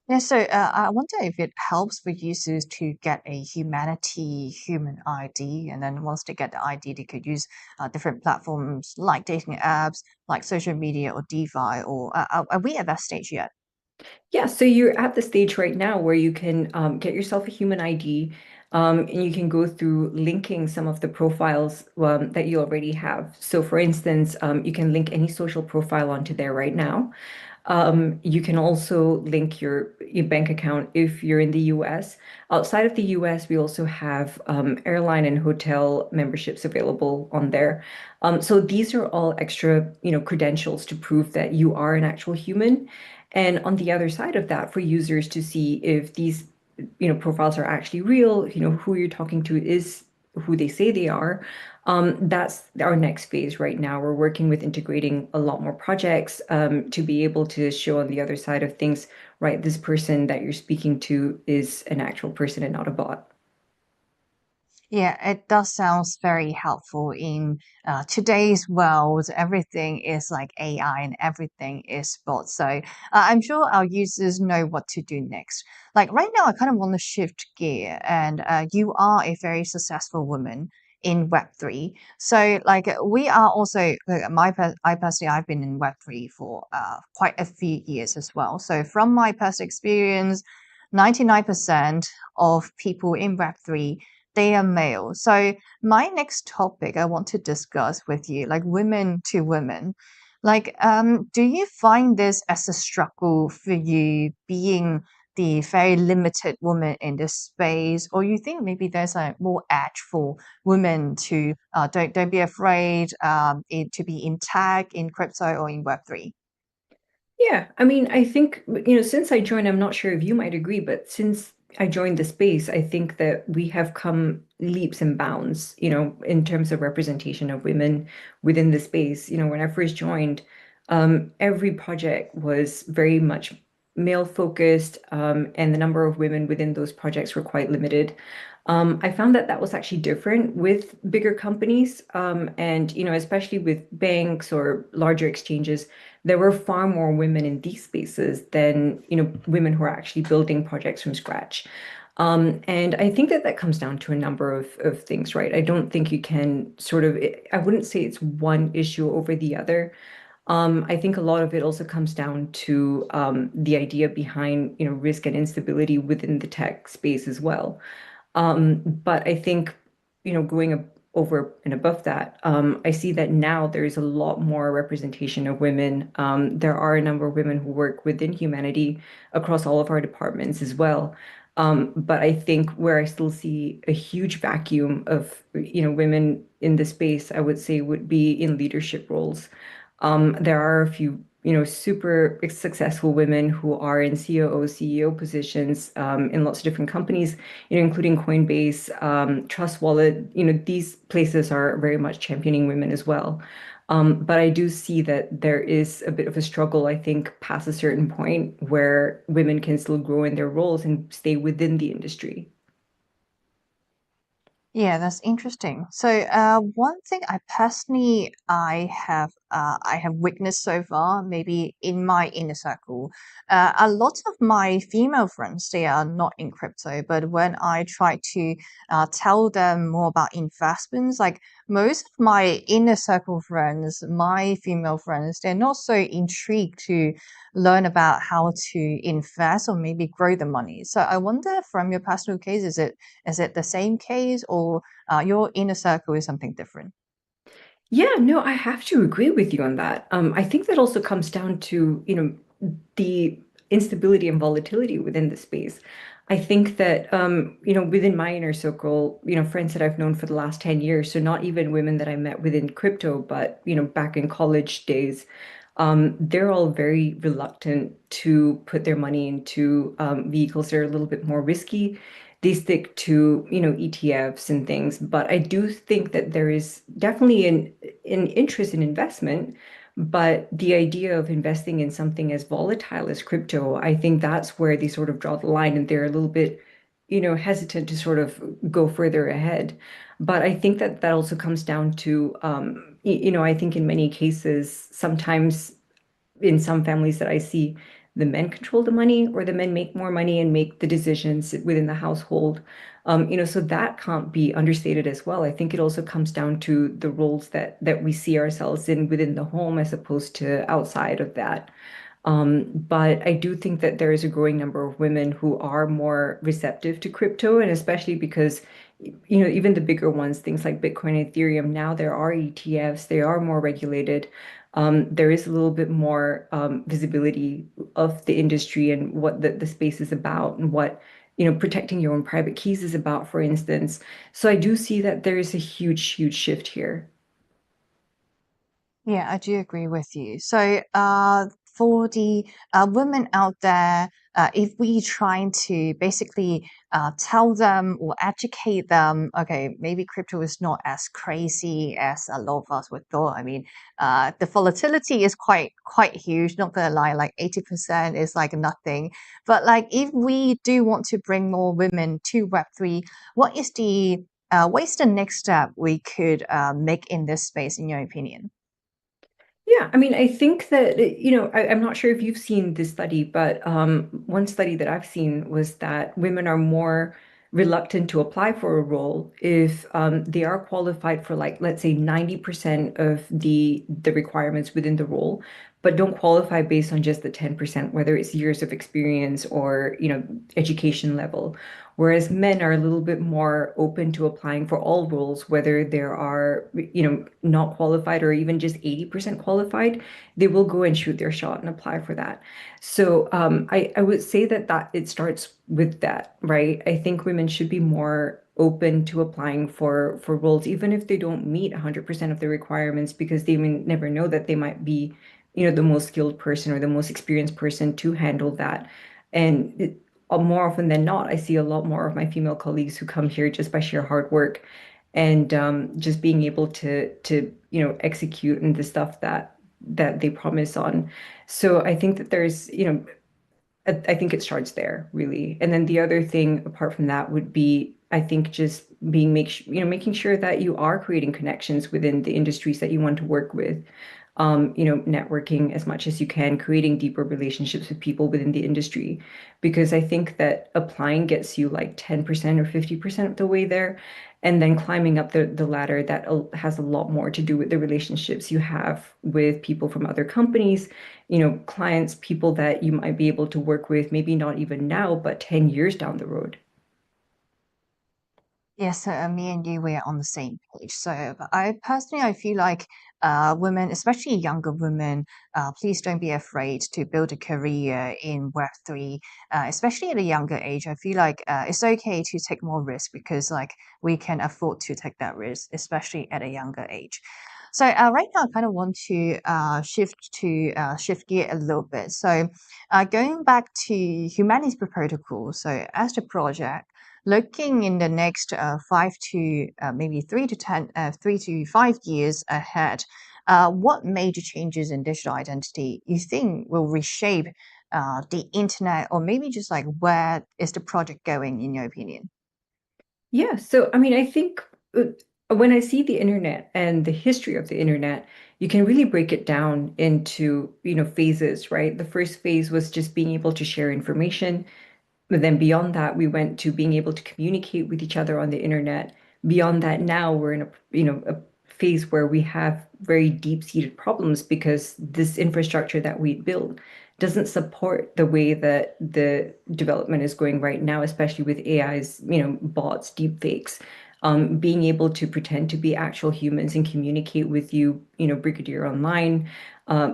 Yeah, so I wonder if it helps for users to get a human ID, and then once they get the ID, they could use different platforms like dating apps, like social media or DeFi, or are we at that stage yet? Yeah, so you're at the stage right now where you can get yourself a human ID, and you can go through linking some of the profiles that you already have. So, for instance, you can link any social profile onto there right now. You can also link your bank account if you're in the US. Outside of the US, we also have airline and hotel memberships available on there. So these are all extra, credentials to prove that you are an actual human. And on the other side of that, for users to see if these, profiles are actually real, who you're talking to is who they say they are. That's our next phase right now. We're working with integrating a lot more projects to be able to show on the other side of things, right? This person that you're speaking to is an actual person and not a bot. Yeah, it does sounds very helpful in today's world. Everything is like AI and everything is bot. So I'm sure our users know what to do next. Like right now, I kind of want to shift gear, and you are a very successful woman in Web3. So like we are also I personally I've been in Web3 for quite a few years as well. So from my personal experience, 99% of people in Web3 they are male. So my next topic I want to discuss with you, like women to women, like do you find this as a struggle for you being the very limited woman in this space, or you think maybe there's a more edge for women to don't be afraid to be in tech, in crypto, or in Web3? Yeah, I mean, I think, since I joined, I'm not sure if you might agree, but since I joined the space, I think that we have come leaps and bounds, in terms of representation of women within the space. When I first joined, every project was very much male focused, and the number of women within those projects were quite limited. I found that that was actually different with bigger companies, and especially with banks or larger exchanges, there were far more women in these spaces than women who are actually building projects from scratch. And I think that that comes down to a number of things, right? I don't think you can I wouldn't say it's one issue over the other. I think a lot of it also comes down to the idea behind, risk and instability within the tech space as well. But I think, going over and above that, I see that now there is a lot more representation of women. There are a number of women who work within humanity across all of our departments as well. But I think where I still see a huge vacuum of, women in the space, I would say would be in leadership roles. There are a few, super successful women who are in COO, CEO positions in lots of different companies, including Coinbase, Trust Wallet. These places are very much championing women as well. But I do see that there is a bit of a struggle, I think, past a certain point where women can still grow in their roles and stay within the industry. Yeah, that's interesting. So, one thing I have witnessed so far, maybe in my inner circle, a lot of my female friends they are not in crypto, but when I try to tell them more about investments, like most of my inner circle friends, my female friends, they're not so intrigued to learn about how to invest or maybe grow the money. So, I wonder from your personal case, is it the same case, or your inner circle is something different? Yeah, no, I have to agree with you on that. I think that also comes down to, the instability and volatility within the space. I think that, within my inner circle, friends that I've known for the last 10 years, so not even women that I met within crypto, but, back in college days, they're all very reluctant to put their money into vehicles that are a little bit more risky. They stick to, ETFs and things. But I do think that there is definitely an interest in investment. But the idea of investing in something as volatile as crypto, I think that's where they sort of draw the line and they're a little bit, hesitant to sort of go further ahead. But I think that that also comes down to, I think in many cases, sometimes in some families that I see, the men control the money or the men make more money and make the decisions within the household. So that can't be understated as well. I think it also comes down to the roles that we see ourselves in within the home as opposed to outside of that. But I do think that there is a growing number of women who are more receptive to crypto, and especially because, even the bigger ones, things like Bitcoin and Ethereum, now there are ETFs, they are more regulated. There is a little bit more visibility of the industry and what the space is about and what, protecting your own private keys is about, for instance. So I do see that there is a huge, huge shift here. Yeah, I do agree with you. So, for the women out there, if we trying to basically tell them or educate them, okay, maybe crypto is not as crazy as a lot of us would thought. I mean, the volatility is quite huge. Not gonna lie, like 80% is like nothing. But like, if we do want to bring more women to Web3, what is the next step we could make in this space, in your opinion? Yeah, I mean, I think that, I'm not sure if you've seen this study, but one study that I've seen was that women are more reluctant to apply for a role if they are qualified for, like, let's say 90% of the requirements within the role, but don't qualify based on just the 10%, whether it's years of experience or, education level. Whereas men are a little bit more open to applying for all roles, whether there are, not qualified or even just 80% qualified, they will go and shoot their shot and apply for that. So I would say that it starts with that, right? I think women should be more open to applying for roles, even if they don't meet 100% of the requirements, because they may never know that they might be, the most skilled person or the most experienced person to handle that. And more often than not, I see a lot more of my female colleagues who come here just by sheer hard work and just being able to execute and the stuff that they promise on. So I think that there's, I think it starts there really. And then the other thing apart from that would be, I think, just making sure that you are creating connections within the industries that you want to work with. Networking as much as you can, creating deeper relationships with people within the industry. Because I think that applying gets you like 10% or 50% of the way there. And then climbing up the ladder, that has a lot more to do with the relationships you have with people from other companies, clients, people that you might be able to work with, maybe not even now, but 10 years down the road. Yes, so me and you, we're on the same page. So I feel like women, especially younger women, please don't be afraid to build a career in Web3, especially at a younger age. I feel like it's okay to take more risk because like we can afford to take that risk, especially at a younger age. So right now, I kind of want to shift gear a little bit. So going back to Humanities Protocol. So as the project, looking in the next 5 to maybe 3 to 5 years ahead, what major changes in digital identity you think will reshape the internet, or maybe just like where is the project going, in your opinion? Yeah, so I mean, I think when I see the internet and the history of the internet, you can really break it down into, phases, right? The first phase was just being able to share information. But then beyond that, we went to being able to communicate with each other on the internet. Beyond that, now we're in a phase where we have very deep-seated problems because this infrastructure that we build doesn't support the way that the development is going right now, especially with AIs, bots, deepfakes. being able to pretend to be actual humans and communicate with you, Brigadier online,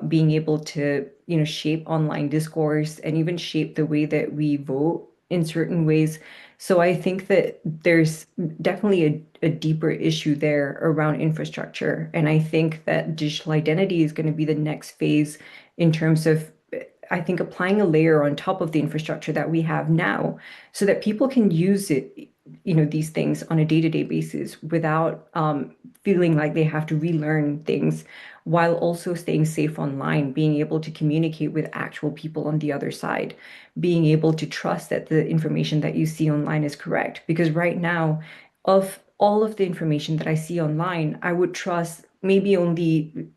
being able to, shape online discourse and even shape the way that we vote in certain ways. So I think that there's definitely a deeper issue there around infrastructure. And I think that digital identity is going to be the next phase in terms of, I think, applying a layer on top of the infrastructure that we have now so that people can use it, these things on a day-to-day basis without feeling like they have to relearn things while also staying safe online, being able to communicate with actual people on the other side, being able to trust that the information that you see online is correct. Because right now, of all of the information that I see online, I would trust maybe only,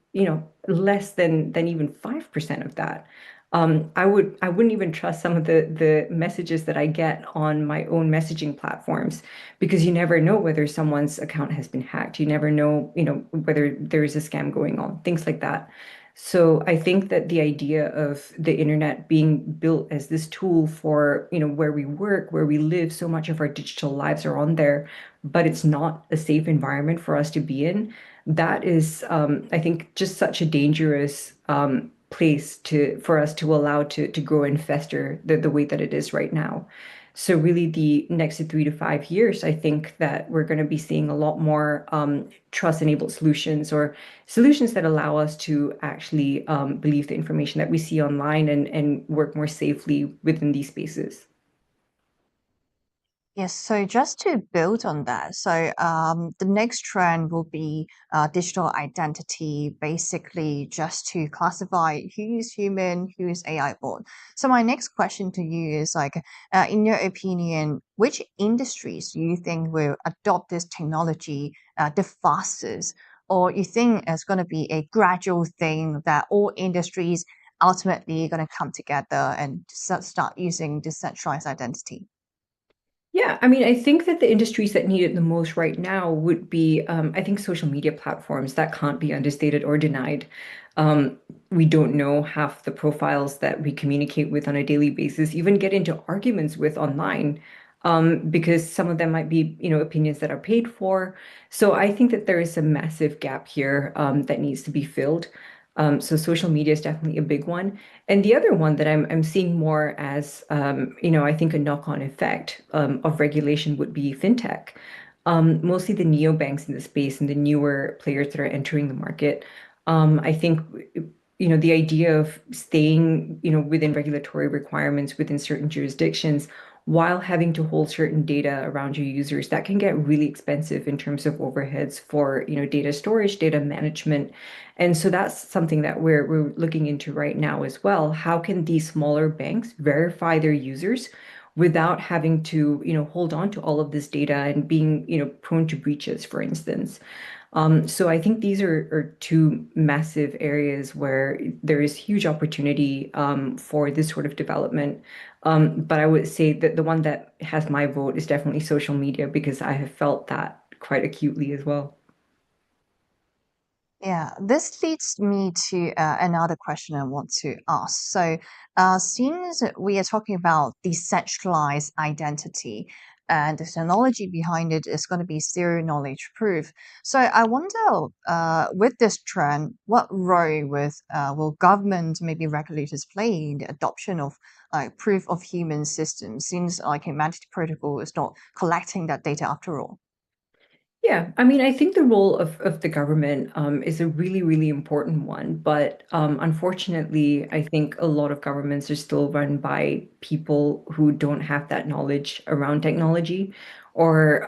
less than even 5% of that. I wouldn't even trust some of the messages that I get on my own messaging platforms because you never know whether someone's account has been hacked. You never know, whether there is a scam going on, things like that. So I think that the idea of the internet being built as this tool for, where we work, where we live, so much of our digital lives are on there, but it's not a safe environment for us to be in. That is, I think, just such a dangerous place for us to allow to grow and fester the way that it is right now. So really the next 3 to 5 years, I think that we're going to be seeing a lot more trust-enabled solutions or solutions that allow us to actually believe the information that we see online and work more safely within these spaces. Yes, so just to build on that, so the next trend will be digital identity, basically just to classify who's human, who's AI bot. So my next question to you is like, in your opinion, which industries do you think will adopt this technology the fastest? Or you think it's going to be a gradual thing that all industries ultimately going to come together and start using decentralized identity? Yeah, I mean, I think that the industries that need it the most right now would be, I think, social media platforms. That can't be understated or denied. We don't know half the profiles that we communicate with on a daily basis, even get into arguments with online, because some of them might be, opinions that are paid for. So I think that there is a massive gap here, that needs to be filled. So social media is definitely a big one. And the other one that I'm seeing more as, I think a knock-on effect of regulation would be fintech. Mostly the neobanks in the space and the newer players that are entering the market. I think, the idea of staying, within regulatory requirements within certain jurisdictions while having to hold certain data around your users, that can get really expensive in terms of overheads for, data storage, data management. And so that's something that we're looking into right now as well. How can these smaller banks verify their users without having to, hold on to all of this data and being, prone to breaches, for instance? So I think these are two massive areas where there is huge opportunity for this sort of development. But I would say that the one that has my vote is definitely social media because I have felt that quite acutely as well. Yeah, this leads me to another question I want to ask. So, since we are talking about decentralized identity and the technology behind it is going to be zero knowledge proof, so I wonder, with this trend, what role will government, maybe regulators, play in the adoption of proof of human systems? Since like humanity protocol is not collecting that data after all. Yeah, I mean, I think the role of the government is a really, really important one. But unfortunately, I think a lot of governments are still run by people who don't have that knowledge around technology or,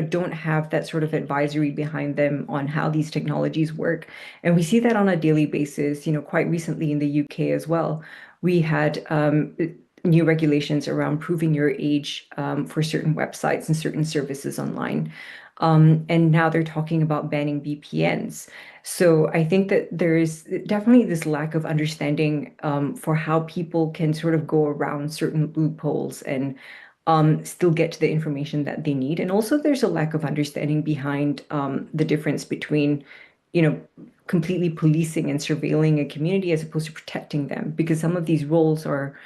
don't have that sort of advisory behind them on how these technologies work. And we see that on a daily basis, quite recently in the UK as well. We had new regulations around proving your age for certain websites and certain services online. And now they're talking about banning VPNs. So I think that there is definitely this lack of understanding for how people can sort of go around certain loopholes and still get to the information that they need. And also there's a lack of understanding behind the difference between, completely policing and surveilling a community as opposed to protecting them, because some of these roles are,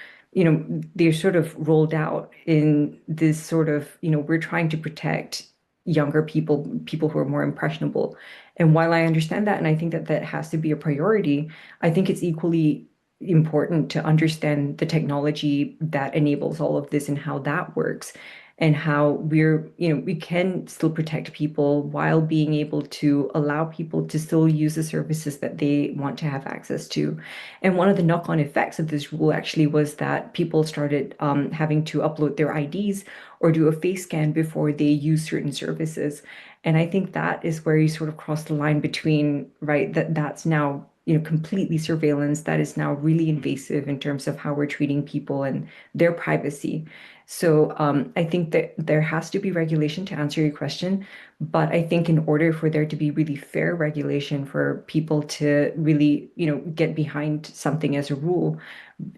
they're sort of rolled out in this sort of, we're trying to protect younger people, people who are more impressionable. And while I understand that, and I think that that has to be a priority, I think it's equally important to understand the technology that enables all of this and how that works, and how we can still protect people while being able to allow people to still use the services that they want to have access to. And one of the knock-on effects of this rule actually was that people started having to upload their IDs or do a face scan before they use certain services. And I think that is where you sort of cross the line between, right, that's now completely surveillance, that is now really invasive in terms of how we're treating people and their privacy. So I think that there has to be regulation to answer your question, but I think in order for there to be really fair regulation for people to really, get behind something as a rule,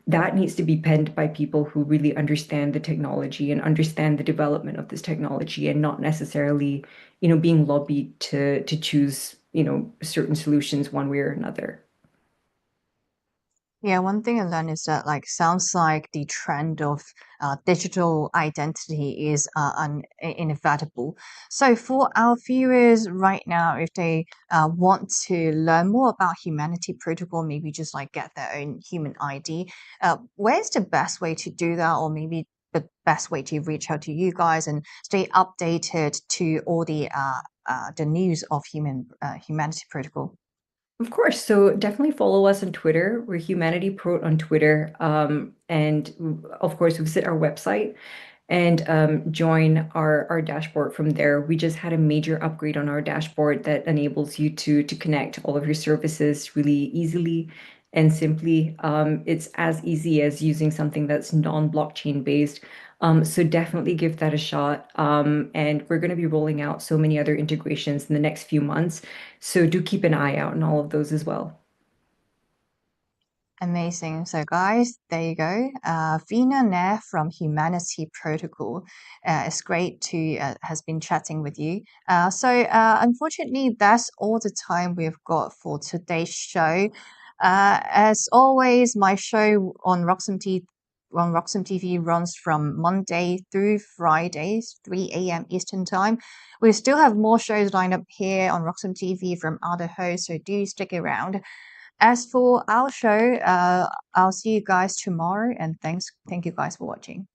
that needs to be penned by people who really understand the technology and understand the development of this technology, and not necessarily, being lobbied to choose, certain solutions one way or another. Yeah, one thing I learned is that sounds like the trend of digital identity is inevitable. So for our viewers right now, if they want to learn more about Humanity Protocol, maybe just get their own human ID, where's the best way to do that, or maybe the best way to reach out to you guys and stay updated to all the news of Humanity Protocol? Of course. So definitely follow us on Twitter. We're Humanity Prot on Twitter. And of course, visit our website and join our dashboard from there. We just had a major upgrade on our dashboard that enables you to connect all of your services really easily and simply. It's as easy as using something that's non-blockchain based. So definitely give that a shot. And we're going to be rolling out so many other integrations in the next few months. So do keep an eye out on all of those as well. Amazing. So, guys, there you go. Veena Nair from Humanity Protocol. It's great to has been chatting with you. Unfortunately, that's all the time we've got for today's show. As always, my show on Roxom TV runs from Monday through Fridays, 3 a.m. Eastern Time. We still have more shows lined up here on Roxom TV from other hosts, so do stick around. As for our show, I'll see you guys tomorrow, and thank you guys for watching.